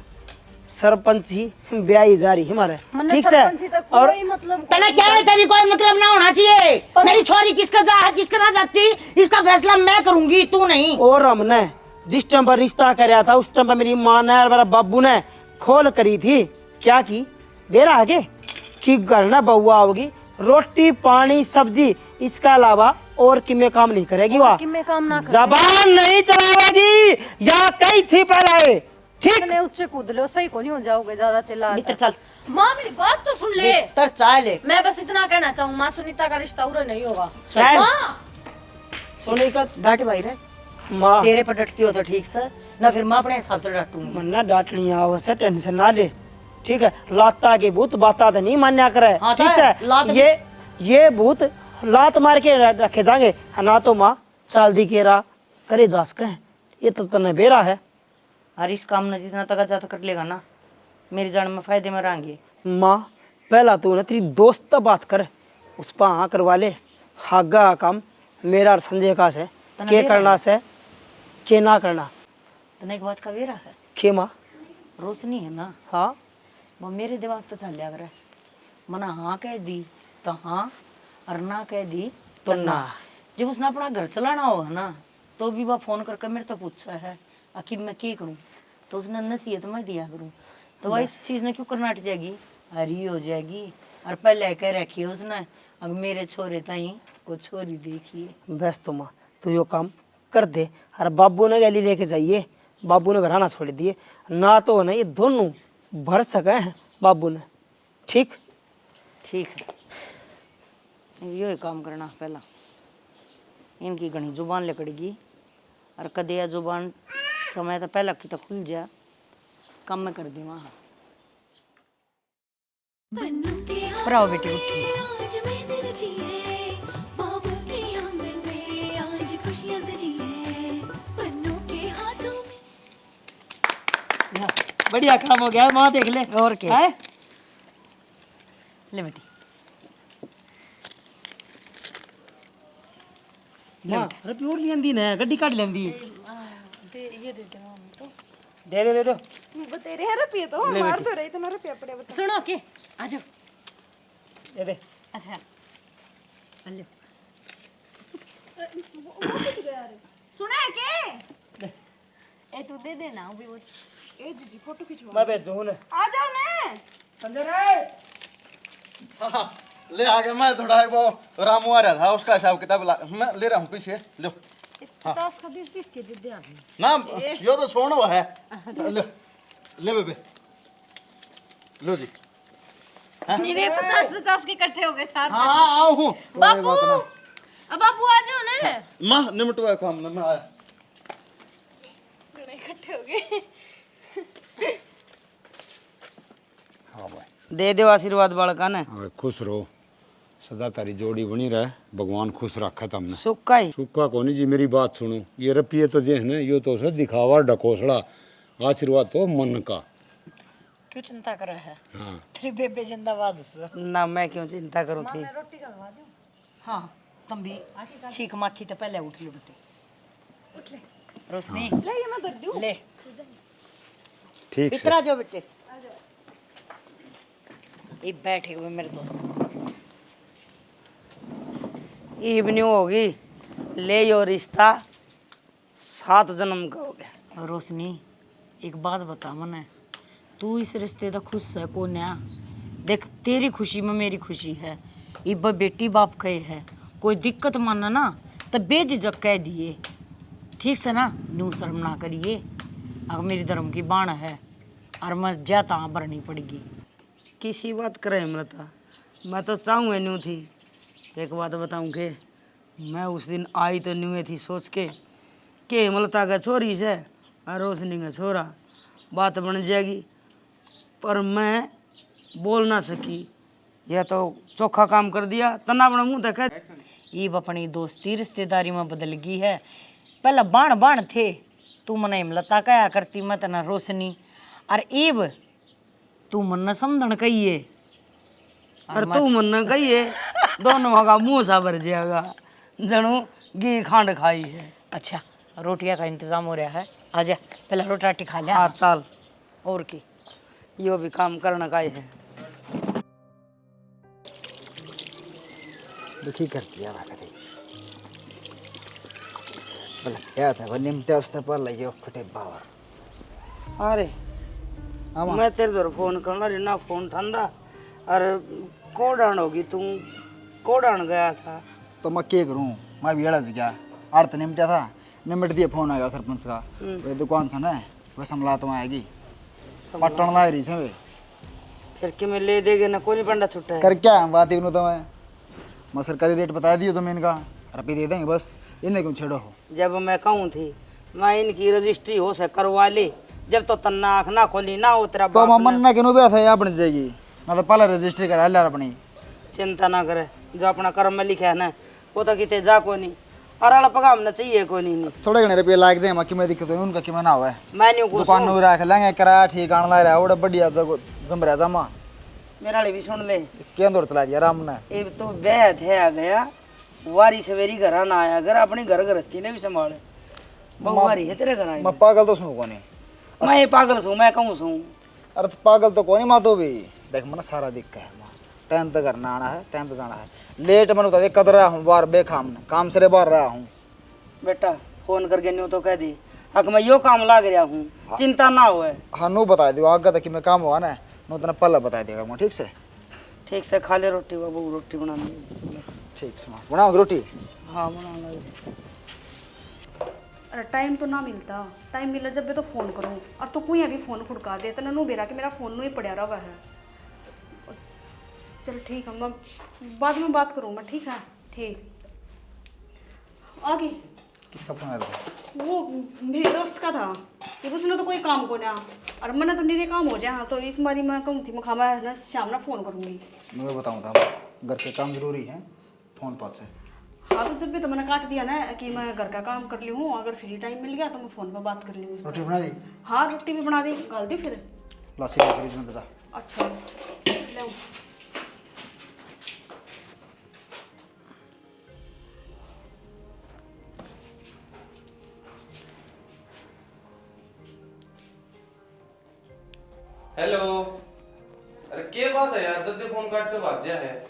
S1: सरपंच ही ब्याही जा रही हमारे, ठीक से।
S6: और कोई मतलब
S2: तने क्या है, तेरी कोई मतलब ना होना चाहिए। मेरी छोरी किसका जा है किसका ना जाती, इसका फैसला मैं करूंगी, तू नहीं।
S1: और हमने जिस टाइम पर रिश्ता कराया था उस टाइम पर मेरी माँ ने और मेरा बाबू ने खोल करी थी। क्या की बेरा आगे कि घर ना बहुआ होगी, रोटी पानी सब्जी, इसके अलावा और किमे काम नहीं करेगी। वहाँ
S6: कि मैं काम ना कर
S1: जबान नहीं चलाएगी, या कही थी पहले, ठीक।
S6: ने उच्चे कूद लो, सही को नहीं हो जाओगे ज्यादा चिल्ला।
S2: भीतर चल,
S6: माँ मेरी बात तो सुन ले।
S2: भीतर चाय ले।
S6: मैं बस इतना कहना चाहूँ, माँ सुनीता का रिश्ता उरा नहीं होगा।
S1: चल।
S6: माँ
S1: सुनी कर
S2: डांट भाई रे,
S1: माँ
S2: तेरे पर डटती हो तो ठीक से, ना फिर मैं अपने हिसाब से डांटूंगी।
S1: मन्ना डांटनी आवश्य, टेंशन ना ले, ठीक है। लाता के भूत बाता तो नहीं मान्या करे,
S2: हाँ तो
S1: ठीक
S2: है, लात
S1: है। ये भूत लात मार के रखे जाएंगे, ना तो माँ चाल दी केरा करे जा सके। ये तो तने बेरा है।
S2: और इस काम ने जितना तक जाता कर लेगा ना, मेरी जान में फायदे में रहेंगे।
S1: माँ पहला तू ना तेरी दोस्त तो बात कर, उस पर हाँ करवा ले। हागा काम मेरा और संजय का से के करना से के ना करना।
S2: तने एक बात का वेरा है,
S1: के माँ
S2: रोशनी है ना,
S1: हाँ
S2: वो मेरे दिमाग तो चल लिया करे। मना हाँ कह दी तो हाँ, और ना कह दी तो ना। जब उसने अपना घर चलाना होगा ना, तो भी वह फोन करके मेरे तो पूछा है आखिर मैं क्या करूं, तो उसने नसीहत मैं दिया करूं। तो वह इस चीज ने क्यों करना हट जाएगी, हरी हो जाएगी। और पहले कह रखी है उसने, अब मेरे छोरे ताई को छोरी देखिए।
S1: बस तो माँ तू यो काम कर दे। और बाबू ने गली लेके जाइए, बाबू ने घराना छोड़ दिए ना, तो ना ये दोनों भर सके हैं बाबू ने, ठीक।
S2: ठीक है, यो ही काम करना। पहला इनकी घनी जुबान लकड़गी, और कदे या जुबान समय तो पहला की तो खुल जा, काम में कर दी वहाँ। ब्राओ बेटी उठी।
S1: बढ़िया काम हो गया माँ, देख ले।
S2: और क्या
S1: है
S2: ले बेटी,
S1: माँ रुपये और लेंदी ना, गड्डी काट लेंदी।
S6: ये दे दे माँ तो।
S1: दे दे दे दो।
S8: बतेरे हैं रुपये तो हमारे तो रहे इतना रुपया पड़े बता।
S6: सुनो के आ जाओ।
S1: दे दे।
S6: अच्छा चलो।
S8: सुना है के?
S6: ए तू दे देना अभी वो।
S8: ए जीजी फोटो खिंचवा।
S1: मैं भेजू ना।
S8: आ जाओ ना।
S1: अंदर आए।
S3: हाँ, ले आ गया। मैं थोड़ा है वो रामू आ रहा था, उसका हिसाब किताब मैं ले रहा हूँ पीछे। लो
S6: 50 का 20 के दे दे आपने।
S3: ना, यो तो सोना हुआ है। ले ले बेबे, लो जी।
S6: मेरे 50 के इकट्ठे हो गए था।
S3: हाँ आओ हूँ।
S6: बाबू अब बाबू आ जाओ ना।
S3: माँ निमटवा काम में मैं आया।
S8: इकट्ठे हो गए।
S4: हाँ भाई,
S2: दे दो आशीर्वाद बालका ने।
S4: हाँ, खुश रहो, सदा तारी जोड़ी बनी रहे, भगवान खुश रखा तुमने।
S2: सुक्का ही
S4: सुखा कोनी जी, मेरी बात सुनो। ये रुपये तो दे ना, यो तो से दिखावा ढकोसड़ा, आशीर्वाद तो मन का।
S2: क्यों चिंता कर रहा है?
S4: हाँ
S2: तेरी बेबे जिंदाबाद से।
S1: ना मैं क्यों चिंता करूँ थी।
S2: हाँ तुम भी छीक माखी तो पहले उठ लो बेटे। उठ ले रोशनी, ले ये मैं कर दूं। ले
S4: ठीक से।
S2: इतना जाओ बेटे, ये बैठे हुए मेरे दोस्त।
S1: इवनिंग होगी, ले यो रिश्ता 7 जन्म का हो गया।
S2: रोशनी एक बात बता मने, तू इस रिश्ते दा खुश है कौन है? देख तेरी खुशी में मेरी खुशी है। इब बेटी बाप कहे है, कोई दिक्कत माना ना तो बेझिझक कह दिए, ठीक से ना, न्यू शर्म ना करिए। अब मेरी धर्म की बाण है और मैं जाता भरनी पड़ेगी।
S1: किसी बात करे हेमलता, मैं तो चाहूँगा न्यू थी। एक बात बताऊँ के, मैं उस दिन आई तो न्यू थी सोच के कि हेमलता का छोरी से और रोशनी का छोरा, बात बन जाएगी। पर मैं बोल ना सकी, यह तो चोखा काम कर दिया। तना अपना मुँह तक
S2: ईब अपनी दोस्ती रिश्तेदारी में बदल गई है। पहले बाण बाण थे, तू मने हिमलता कया करती, मैं तना रोशनी। और ईब तू मन समझन कहिए
S1: और तू मन कहिए, दोनों का मुँह सा भर जाएगा जनू घी खांड खाई है।
S2: अच्छा रोटियां का इंतजाम हो रहा है, आजा पहले रोटी राटी खा लिया।
S1: हाँ चाल,
S2: और की
S1: यो भी काम करना का ही है।
S9: दुखी करती है कभी बोला क्या था वो निमटे उसने पर लगे फटे बावर।
S1: अरे मैं तेरे दर फोन करना रे ना, फोन ठंडा। अरे कोडान होगी तू, कोडान गया था
S9: तो मैं क्या करूँ, मैं भी अड़ा गया। आड़ तो निमटा था, निमट दिया फोन आ गया सरपंच का, वे दुकान से ना वह संभला तो आएगी पटन ला रही है वे।
S1: फिर कि मैं ले देगे ना, कोई पंडा छुट्टा है
S9: कर क्या बात ही तो मैं सरकारी रेट बता दियो जमीन का, रुपये दे देंगे बस, इन्हें क्यों छेड़ो हो।
S1: जब मैं कहूँ थी मैं इनकी रजिस्ट्री हो से करवा ली, जब तो तन्ना आँख ना खोली ना हो तेरा
S9: तो
S1: बाप
S9: मैं मन्ना क्यों भी था बन जाएगी ना, तो पहले रजिस्ट्री करा ला अपनी।
S1: चिंता ना करे, जो अपना कर्म में लिखा है ना वो तो कितने जा को नहीं, और अड़ पकामना चाहिए को नहीं।
S9: थोड़े घने रुपये लाग जाए कि मैं दिक्कत है उनका कि ना हुआ है।
S1: मैं नहीं
S9: दुकान में रख लेंगे किराया ठीक आने ला रहा है, बढ़िया जम रहा जमा।
S1: मेरा भी सुन ले,
S9: क्या दौड़ चला दिया राम ने।
S1: एक तो बेहद है आ गया, वारी सवेरी घर ना आया, अगर अपनी घर गृहस्थी ने भी संभाले। बहु वारी है तेरे घर आई,
S9: मैं पागल तो सुनू कौन,
S1: मैं पागल सू, मैं कहूँ सू।
S9: अरे तो पागल तो कौन माँ तो भी देख मन सारा दिक्कत है, टाइम तो करना आना है, टाइम तो जाना है। लेट मन बता दे कद रहा हूँ बार बेखाम काम से बाहर रहा हूँ।
S1: बेटा फोन करके न्यू तो कह दी हक मैं यो काम लाग रहा हूँ, चिंता ना हो।
S9: हाँ नू बता दियो आगे तक कि मैं काम हुआ ना, नू तना पहले बता देगा मैं, ठीक से।
S1: ठीक से खा ले रोटी, बाबू रोटी बनानी।
S9: ठीक से माँ बनाओ रोटी।
S1: हाँ बना लो।
S8: अरे टाइम तो ना मिलता, टाइम मिला जब भी तो फ़ोन करूँ, और तो कोई अभी फ़ोन खुड़का दे तो ननू बेरा कि मेरा फ़ोन नहीं पड़ा रहा है। चल ठीक है, मैं बाद में बात करूँ मैं, ठीक है ठीक। आ गई।
S9: किसका फोन आ रहा
S8: वो मेरे दोस्त का था, कि उसने तो कोई काम को ना, और मैंने तो मेरे काम हो जाए। हाँ तो इस बारी मैं कहूँ थी मैं खामा ना शाम ना फ़ोन करूँगी।
S9: मैं बताऊँ था घर के काम जरूरी है, फोन पास है।
S8: हाँ तो जब भी तो मैंने काट दिया ना कि मैं घर का काम कर ली हूँ, अगर फ्री टाइम मिल गया तो मैं फ़ोन पर बात कर लूँगी।
S9: रोटी बना ली?
S8: हाँ रोटी भी बना दी, गाल दी फिर।
S9: लस्सी का फ्रिज में बचा।
S8: अच्छा ले आओ।
S7: हेलो। अरे क्या बात है यार, जल्दी फोन काट के बात जा है,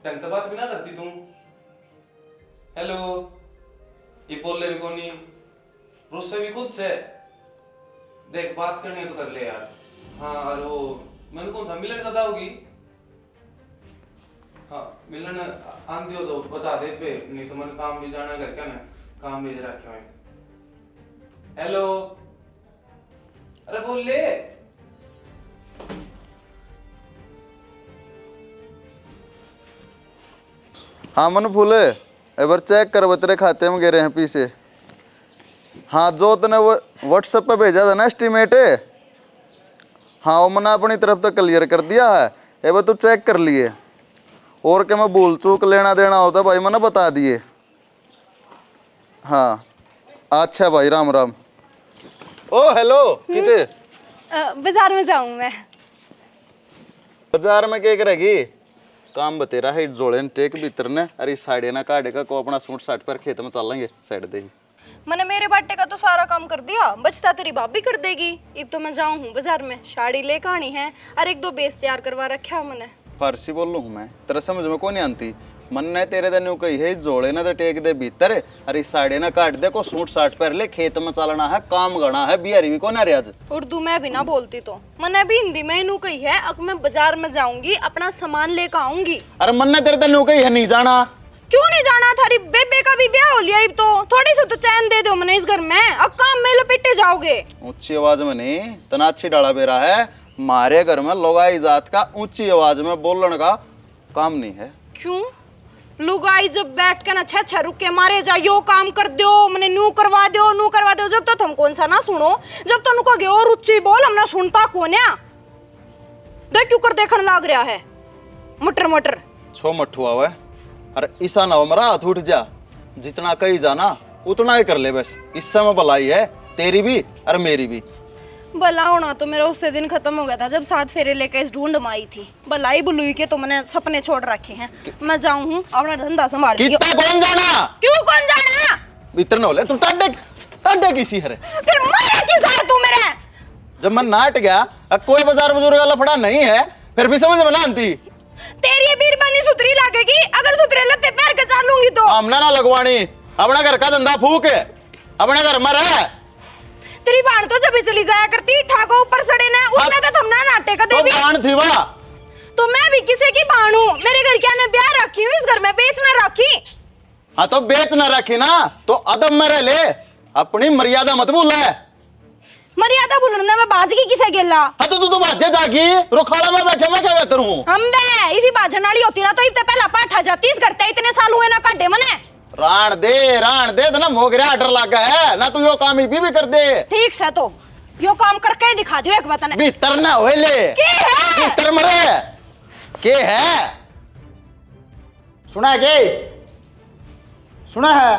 S7: ढंग से बात भी ना करती तुम। हेलो, ये बोल ले भी कोनी, रुस्से भी खुद से देख, बात करनी है तो कर ले यार। हाँ और वो मैंने कौन था मिलन कदा होगी? हाँ मिलन आन दियो तो बता दे पे, नहीं तो मन काम भी जाना घर क्या ना, काम भेज रखे हैं। हेलो, अरे बोल ले।
S3: हाँ मन फूले एक बार चेक कर, तेरे खाते में गिरे हैं पीछे। हाँ जो तूने वो व्हाट्सएप पे भेजा था ना एस्टीमेट, हाँ वो मैंने अपनी तरफ तो क्लियर कर दिया है, एक बार तू चेक कर लिए। और क्या मैं भूल चूक लेना देना होता भाई मैंने बता दिए। हाँ अच्छा भाई, राम राम। ओ हेलो किते
S5: बाजार में जाऊं मैं।
S3: बाजार में क्या करेगी? काम बतेरा है जोड़े ने टेक भीतर ने अरे साइड ना काटेगा को अपना सूट साट पर खेत में चल लेंगे साइड दे ही।
S5: मैंने मेरे बाटे का तो सारा काम कर दिया, बचता तेरी भाभी कर देगी। अब तो मैं जाऊं हूँ बाजार में, साड़ी ले कहानी है और एक दो बेस तैयार करवा रखा मैंने।
S3: फारसी बोल लूँ मैं, तेरा समझ में कौन नहीं आती। मन ने तेरे दिन कही है जोड़े ना तो टेक दे भीतर अरे साड़ी ना काट दे को सूट साट पर ले खेत में चलना है काम गणा है बिहारी भी कौन आ रही आज।
S5: उर्दू में भी ना बोलती तो मैंने भी हिंदी में इनू कही है अब मैं बाजार में जाऊंगी अपना सामान लेकर आऊंगी।
S3: अरे मन ने तेरे दिन कही है नहीं जाना।
S5: क्यों नहीं जाना? थारी बेबे का भी ब्याह हो लिया अब तो थोड़ी सी तो चैन दे दो मैंने इस घर में, अब काम में लपेटे जाओगे।
S3: ऊंची आवाज में नहीं तना अच्छी डाला बेरा है। मारे घर में लोगाई जात का ऊंची आवाज में बोलने का काम नहीं है।
S5: क्यों? लुगाई जब बैठ के ना छह रुक के मारे जा यो काम कर दो मैंने नू करवा दो जब तो तुम कौन सा ना सुनो, जब तो नुको गयो रुचि बोल हमने सुनता कौन है। देख क्यों कर देखने लाग रहा है मटर मटर
S3: छो मठुआ हुआ। अरे ईसा ना हो मेरा हाथ उठ जा, जितना कही जाना उतना ही कर ले बस। इस समय भलाई है तेरी भी और मेरी भी।
S5: भला होना तो मेरा उससे दिन खत्म हो गया था जब 7 फेरे लेके इस ढूंढ में आई थी। भलाई बुलुई के तो मैंने सपने छोड़ रखे हैं। मैं जाऊं हूँ अपना धंधा संभाल लियो।
S3: कितना कौन जाना?
S5: क्यों कौन जाना?
S3: इतना न होले तू टाडे किसी हरे
S5: फिर मारे किस हार तू मेरे?
S3: जब मैं नाट गया कोई बाजार बुजुर्ग वाला फड़ा नहीं है फिर भी समझ में ना आती।
S5: तेरी बीरबानी सुतरी लगेगी अगर सुतरे लत्ते पैर के चालूंगी तो।
S3: हमने ना लगवानी, अपना घर का धंधा फूक अपने घर में रह।
S5: तेरी बाण तो जब ही चली जाया करती ठाको ऊपर सड़े ने उसने तो थमना नाटे का देवी।
S3: तो बाण थी वाह।
S5: तो मैं भी किसी की बाण हूं, मेरे घर क्या ने ब्याह रखी हूं, इस घर में बेच न रखी।
S3: हाँ तो बेच न रखी ना तो अदब में रह ले, अपनी मर्यादा मत भूल है।
S5: मर्यादा भूलने में बाज की किसे गेला?
S3: हाँ तो तू बाजे जागी रुखाला में बैठे मैं क्या बेहतर हूँ।
S5: हम बे इसी बाजन वाली होती ना तो इतने पहला पाठा जाती इस करते इतने साल हुए ना काटे मने।
S3: राण दे ना मोगरा आर्डर लगा है ना तू यो काम ही भी कर दे।
S5: ठीक से तो यो काम करके ही दिखा दियो एक बात ने।
S3: भीतर ना होए ले
S5: के है
S3: भीतर मरे के है
S9: सुना है के सुना है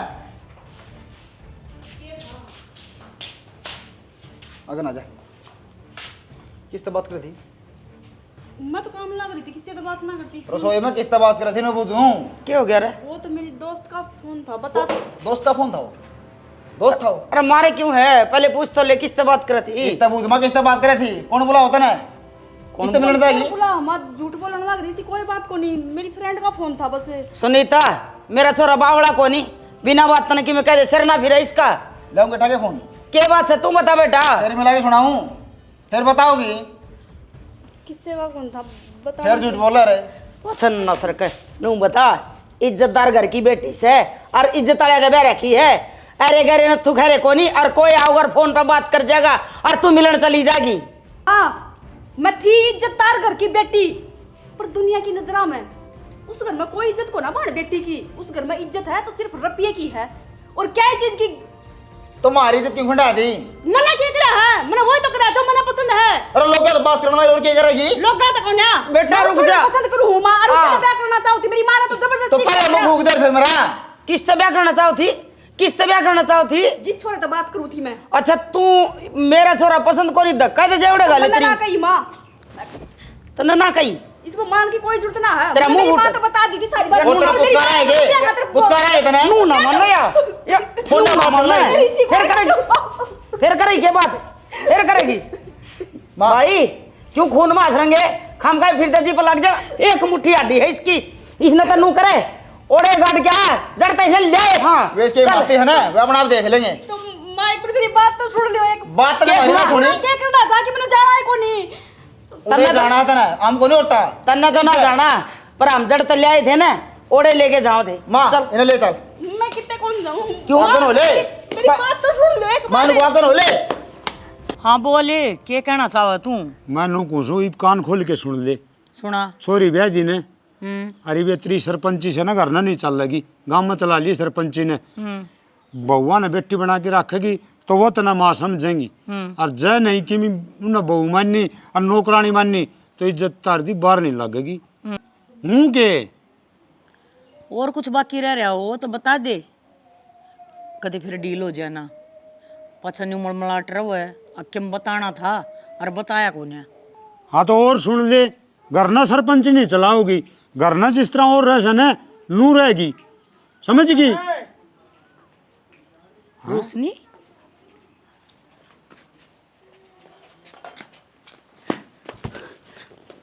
S9: अगर ना जा किससे बात कर रही थी?
S8: मैं तो काम लग रही थी, किससे तो बात ना करती।
S9: रसोई में किससे बात कर रही थी मैं पूछूं?
S1: क्या हो गया रे?
S8: वो तो मेरी दोस्त का फोन था, बता दो।
S9: दोस्त का फोन था वो? दोस्त था वो?
S1: अरे मारे क्यों है? पहले पूछ तो ले किससे बात कर रही थी?
S9: किससे पूछ मैं किससे बात कर रही थी? कौन बोला होता ना? किससे मिलने जाएगी?
S8: बोला हम झूठ बोलने लग रही थी, कोई बात को नहीं, मेरी फ्रेंड का फोन था बस।
S1: सुनीता मेरा छोरा बावड़ा को नहीं बिना बात तने कि मैं कह दे सर ना फिर इसका
S9: लाऊंगा उठा के फोन।
S1: के बात से तू बता बेटा।
S9: फिर मिला के सुनाऊं फिर बताओगी?
S8: किससे का फोन था बता।
S9: फिर झूठ बोल रहे
S1: पसंद ना सर कह नू बता। इज्जतदार घर की बेटी से और इज्जत वाले के बेरे की है। अरे घरे न तू घरे को नहीं और कोई आओगर फोन पर बात कर जाएगा और तू मिलन चली जाएगी।
S8: हाँ मैं थी इज्जतदार घर की बेटी पर दुनिया की नजरा में उस घर में कोई इज्जत को ना बाढ़ बेटी की। उस घर में इज्जत है तो सिर्फ रुपये की है और क्या चीज की।
S9: तुम्हारी इज्जत क्यों खंडा दी?
S8: मना क्या करा है? मैंने वही तो करा जो मना पसंद है।
S9: अरे लोग क्या बात करना और क्या करेगी?
S8: लोग का तो ना
S1: बेटा रुक जा।
S8: पसंद करूं हूं मां और उससे ब्याह करना चाहती मेरी मां ने तो
S9: तो
S8: जबरदस्ती
S9: पहले मुंह फूक दे फिर मेरा।
S1: किससे ब्याह करना चाहो थी? किससे ब्याह करना चाहो थी?
S8: जिस छोरे तो बात करूं थी मैं।
S1: अच्छा तू मेरा छोरा पसंद को नहीं धक्का दे जेवड़े गाले
S8: मैंने
S1: तेरी
S8: ना कही मां
S1: तो ना कही
S8: इसमें मान की कोई जरूरत ना है।
S1: तेरा मुंह
S8: मेरी
S1: फूट-
S8: मां तो बता दी थी सारी बात।
S9: वो तेरा पुचकारा है के? पुचकारा है इतना?
S1: नू ना मान या फोन ना मान फिर करेगी क्या बात? फिर करेगी भाई क्यों खून मास रंगे खाम खाए फिर जी पर लग जा। एक मुट्ठी हड्डी है इसकी इसने तो नू करे ओड़े गाड़ क्या जड़ता है ले जाए। हाँ
S9: वे इसकी बातें है ना वे अपना आप देख लेंगे।
S8: तो मां एक बार मेरी बात तो सुन लियो। एक
S9: बात तो
S1: क्या
S9: नहीं
S1: सुना?
S9: सुनी।
S8: क्या करना था कि मैंने जाना है को नहीं।
S9: उन्हें जाना था ना हमको नहीं उठा।
S1: तन्ने तो ना जाना पर हम जड़ तले आए थे ना ओड़े लेके जाओ थे।
S9: माँ
S1: चल
S9: इन्हें ले चल।
S8: मैं कितने कौन जाऊं?
S1: क्यों?
S9: आंगन हो ले
S8: मेरी बात तो सुन ले एक
S9: मान को आंगन हो ले।
S2: हाँ बोले क्या कहना चाहो तू?
S4: मैं नू पूछूं इब कान खोल के सुन ले।
S2: सुना।
S4: छोरी ब्याह जी ने अरे वे त्री सरपंची से ना घर ना नहीं चल लगी गांव में चला ली सरपंची ने। बउआ ने बेटी बना के रखेगी तो वो तना माँ समझेंगी और जय नहीं कि उन्हें बहू माननी और नौकरानी माननी तो इज्जत तार दी बाहर नहीं लगेगी। हूँ के
S2: और कुछ बाकी रह रहा हो तो बता दे कभी फिर डील हो जाना। पछा न्यू मलमलाट रहो है अक्के में बताना था और बताया कौन है।
S4: हाँ तो और सुन ले घर ना सरपंच नहीं चलाओगी, घर ना जिस तरह और रह सने नू रहेगी, समझ गई?
S2: रोशनी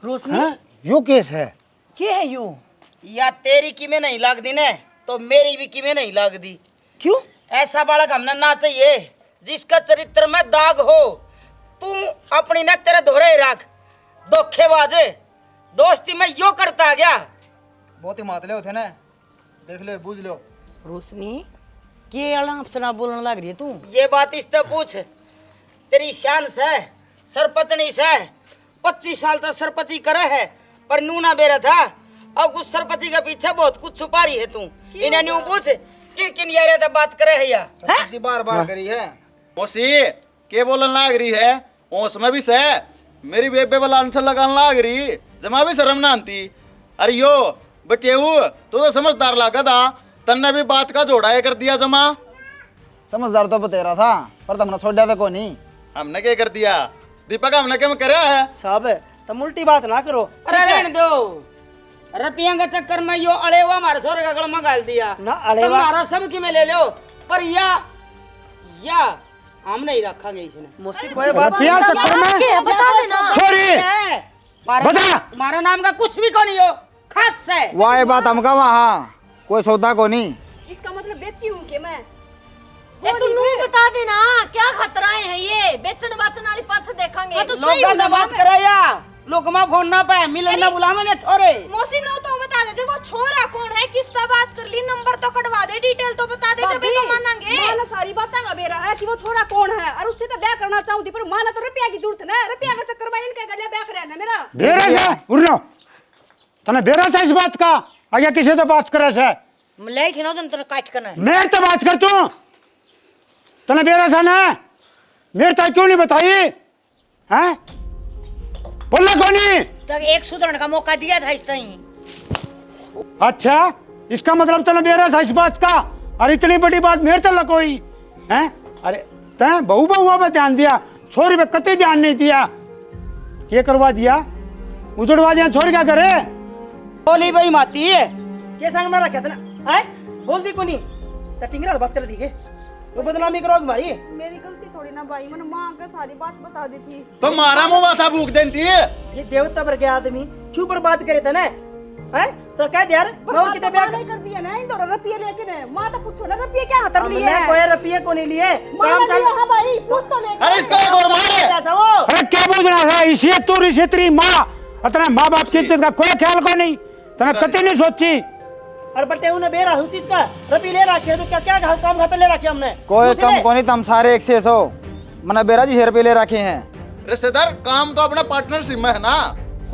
S2: रोशनी
S4: हैं? यो केस है।
S2: क्या है यू?
S10: या तेरी किमें नहीं लगती ने तो मेरी भी किमें नहीं लगती।
S2: क्यों?
S10: ऐसा बालक हमने ना चाहिए जिसका चरित्र में दाग हो। तू अपनी न तेरे धोरे ही रख, धोखेबाजे दोस्ती में यो करता गया।
S9: बहुत ही मातले होते ना, देख लो बूझ लो।
S2: रोशनी के अलाप से ना बोलने लग रही है तू?
S10: ये बात इससे पूछ, तेरी शान से सरपंचनी से 25 साल तक सरपंची करे है पर नू ना बेरा था। अब उस सरपंची के पीछे बहुत कुछ छुपा रही है तू। इन्हें न्यू पूछ किन किन यारे से बात करे है या
S9: सरपंच जी बार बार करी है।
S3: मौसी के बोलन लाग रही है, ओस में भी से मेरी बेबे वाला आंसर लगाने लाग रही, जमा भी शर्म ना आती। अरे यो बटेऊ तू तो समझदार लागा था, तन्ने भी बात का जोड़ा कर दिया जमा।
S9: समझदार तो बतेरा था पर तुमने छोड़ा था को नहीं।
S3: हमने क्या कर दिया दीपक, हमने क्या करे है?
S1: साहब तुम उल्टी बात ना करो।
S10: अरे रहने दो, रुपया के चक्कर में यो अड़ेवा हमारे छोरे का गलमा गाल दिया
S1: ना अड़ेवा-
S10: तुम्हारा सब की में ले लो पर या हम नहीं रखेंगे इसने।
S1: मुझसे कोई बात
S4: रुपया चक्कर में
S6: के बता देना।
S4: छोरी बता।
S10: तुम्हारा नाम का कुछ भी को नहीं हो, खाद से
S9: वाह बात हमका वहाँ कोई सौदा को नहीं।
S8: इसका मतलब बेची हूँ कि मैं
S6: तू नू बता देना क्या खतराएं हैं ये, बेचन बाचन वाली पाछ देखेंगे।
S8: तो सही
S10: लोग बात करे या लोग में फोन ना पाए मिलन ना बुला मैंने छोरे।
S5: मौसी नो तो बता दे, वो छोरा कौन है, किससे बात कर ली, नंबर तो कटवा दे, डिटेल तो बता दे, जब तो मानेंगे।
S8: माना सारी बातें का बेरा है कि वो छोरा कौन है और उससे तो ब्याह करना चाहूँ थी पर माना तो रुपया की जरूरत है, रुपया के चक्कर में इनके गले ब्याह करे ना मेरा।
S4: बेरा से उड़नो तने बेरा था इस बात का, आगे किसे तो बात करे से
S10: ले थी ना तने काट करना
S4: मैं तो बात कर तू, तने बेरा था ना, मेरे तक क्यों नहीं बताई हैं? बोलना कौन नहीं?
S10: तक एक सुधरने का मौका दिया था इस तरह।
S4: अच्छा इसका मतलब तने बेरा था इस बात का, और इतनी बड़ी बात मेरे तक कोई हैं? अरे तैं बहू बहुआ पे ध्यान दिया, छोरी पे कतई ध्यान नहीं दिया। ये करवा दिया, उजड़वा दिया, छोरी क्या करे?
S10: बोली भाई माती है
S1: के संग में रखा था ना, हैं? बोल दी कोनी तो टिंगरा बात कर दी के वो बदनामी करोगी हमारी।
S8: मेरी गलती थोड़ी ना भाई, मैंने माँ के सारी बात बता दी थी।
S3: तो मारा मुंह वासा भूख देती है।
S1: ये देवता पर के आदमी छू पर बात करे थे ना, हैं? तो कह दे यार मैं और कितने ब्याह
S8: नहीं कर दिया ना इन दोनों रुपये लेके ने माँ तो पूछो ना रुपये क्या हाथ लिए
S1: हमने कोई रुपये को नहीं लिए, काम चल
S8: हाँ भाई पूछ तो ले।
S3: अरे इसका एक और मारे।
S1: ऐसा वो
S4: अरे क्या बोझना है इसे तू इसे तेरी माँ अतना माँ बाप की इज्जत का कोई ख्याल को नहीं, तने कतई नहीं सोची।
S1: और बटे उन्हें बेरा उस चीज का रुपये ले रखे तो क्या क्या काम खाता ले रखे हमने
S9: कोई
S1: दूसरे-
S9: कम को नहीं, तुम सारे एक से सो मना बेरा जी 1,000 रुपये ले रखे हैं।
S3: रिश्तेदार काम तो अपना पार्टनरशिप में है ना।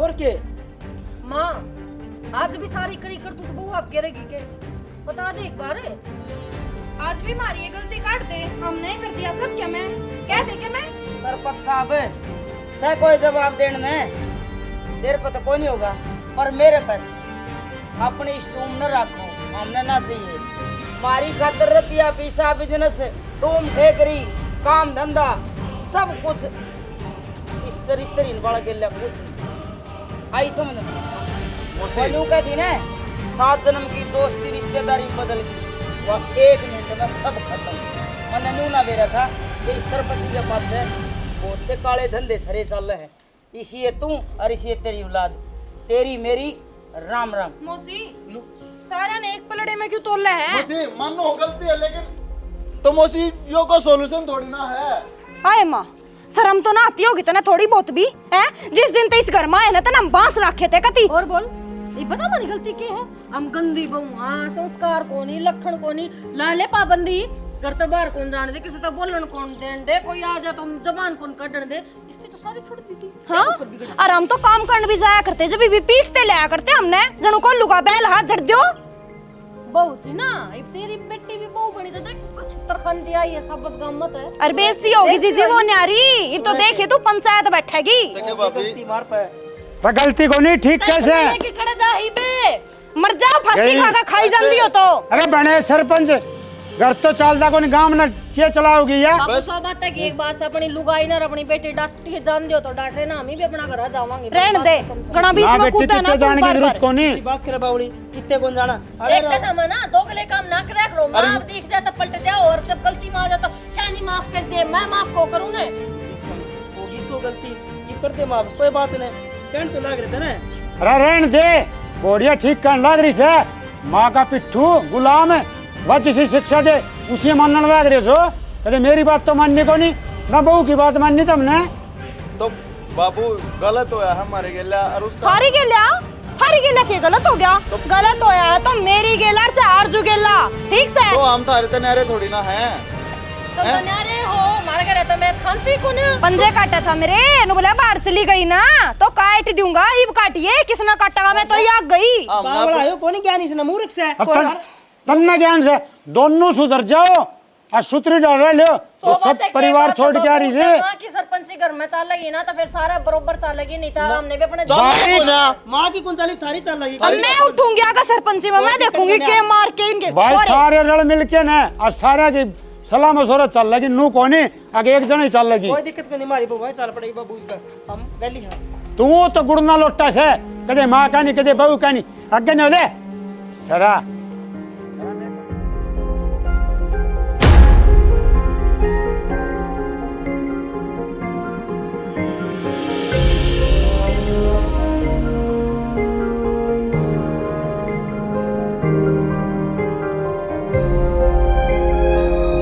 S1: और के
S6: माँ आज भी सारी करी कर तू तो बहू आप गिरेगी के, बता दे एक बार।
S5: आज भी मारी ये गलती काट दे, हमने कर दिया सब, क्या मैं कह दे के मैं
S10: सरपंच साहब से कोई जवाब देने तेरे को तो कोई नहीं होगा पर मेरे पैसे अपनी स्टूम न रखो, हमने ना चाहिए। मारी खातर रुपया पैसा बिजनेस टूम ठेकरी काम धंधा सब कुछ इस चरित्र वाला के लिए कुछ नहीं। आई समझ में बोलू कहती ना 7 जन्म की दोस्ती रिश्तेदारी बदल गई, वह 1 मिनट में सब खत्म। मैंने न्यू ना बेरा था कि इस सरपंच के पास है बहुत से काले धंधे थरे चल रहे हैं, इसी है तू और इसी है तेरी औलाद, तेरी मेरी राम राम।
S5: मौसी सारा ने एक पलड़े में क्यों तोला है?
S3: मौसी मानो गलती है लेकिन तो मौसी यो का सॉल्यूशन थोड़ी ना है।
S5: हाय माँ शर्म तो ना आती होगी तना थोड़ी बहुत भी है, जिस दिन ते इस घर में आए ना तना हम बांस रखे थे कती।
S6: और बोल ये बता हमारी गलती क्या है? हम गंदी बहू, हाँ संस्कार कोनी लखन कोनी लाले पाबंदी घर तो बाहर कौन जाने दे, किसी तो बोलन कौन देन दे, कोई आ जा तो हम जबान कौन कटन दे, इसने तो सारी छोड़ दी थी।
S5: हाँ और हम तो काम करने भी जाया करते, जब भी पीटते लाया करते हमने जनू को लुगा बैल हाथ जड़ दियो।
S6: बहू थी ना, अब तेरी बेटी भी बहू बनी तो देख कुछ तरखंडी आई है, सबत गम्मत है।
S5: अरे बेइज्जती होगी जीजी वो न्यारी, ये तो देखिए तू पंचायत बैठेगी।
S3: देखे भाभी
S1: गलती मार पे
S4: पर गलती को नहीं ठीक कैसे?
S6: लेके खड़े जा ही बे।
S5: मर जाओ फांसी
S4: यही-
S5: खागा खाई जल्दी हो तो।
S4: अरे बने सरपंच घर तो चलता को गांव में क्या चलाओगी या
S6: अब सौ बात है कि एक बात से अपनी लुगाई ना अपनी बेटी डांटी के जान दियो तो डांटे ना, हम भी अपना घर जावांगे।
S5: रहने दे, घना बीच
S4: ना
S5: में
S4: बेटी
S5: कूदे ना
S4: कितने जाने की जरूरत को नहीं।
S1: बात करे बावड़ी कितने कौन जाना
S6: एक काम है ना, दोगले काम ना करे करो। माँ आप दिख जाए तो पलट जाओ, और जब गलती में आ जाए तो छानी माफ कर दे, मैं माफ को करूँ ना।
S1: होगी सो गलती ये करते माफ, कोई बात नहीं, कहने तो लग रहे थे ना।
S4: अरे रहने दे, बोरिया ठीक करने लग रही है। माँ का पिट्ठू गुलाम है, वह जिसे शिक्षा दे उसी मानने लग रहे हो। कहते मेरी बात तो मानने को नहीं, ना बहू की बात माननी तुमने।
S3: तो बाबू गलत होया हमारे गेला और उसका
S5: हारी गेला के गलत हो गया, गलत होया है तो मेरी गेला चाहे अर्जू गेला, ठीक से।
S3: तो हम थारे तनारे थोड़ी ना हैं।
S6: तुम तो न्यारे हो, मार के रहता मैच खानती को ना।
S5: पंजे काटा था मेरे, नु बोला बाहर चली गई ना तो काट दूंगा, इब काटिए किसने काटेगा, मैं तो यहाँ गई।
S1: बावड़ा है कौन ज्ञानी से ना मूर्ख से।
S4: तन्ना ज्ञान से दोनों सुधर जाओ और सूत्री डाल लो। तो सब परिवार छोड़ के आ रही है।
S6: माँ की सरपंची घर में चल लगी ना तो फिर सारा बरोबर चल लगी, नहीं था हमने भी अपने
S1: माँ की कौन चाली थारी चल रही।
S5: अब मैं उठूंगी आगे सरपंची में, मैं देखूंगी के मार के इनके
S4: भाई
S5: छोरे।
S4: सारे रल मिल के ना और सारे की सलाह मशवरा चल लगी, नू कोनी आगे एक जन ही चल लगी।
S1: कोई दिक्कत नहीं, मारी बहू है चल पड़ेगी बाबू का हम गली है।
S4: तू तो गुड़ना लोटा से कदे माँ का नहीं कदे बहू का नहीं, आगे न ले सरा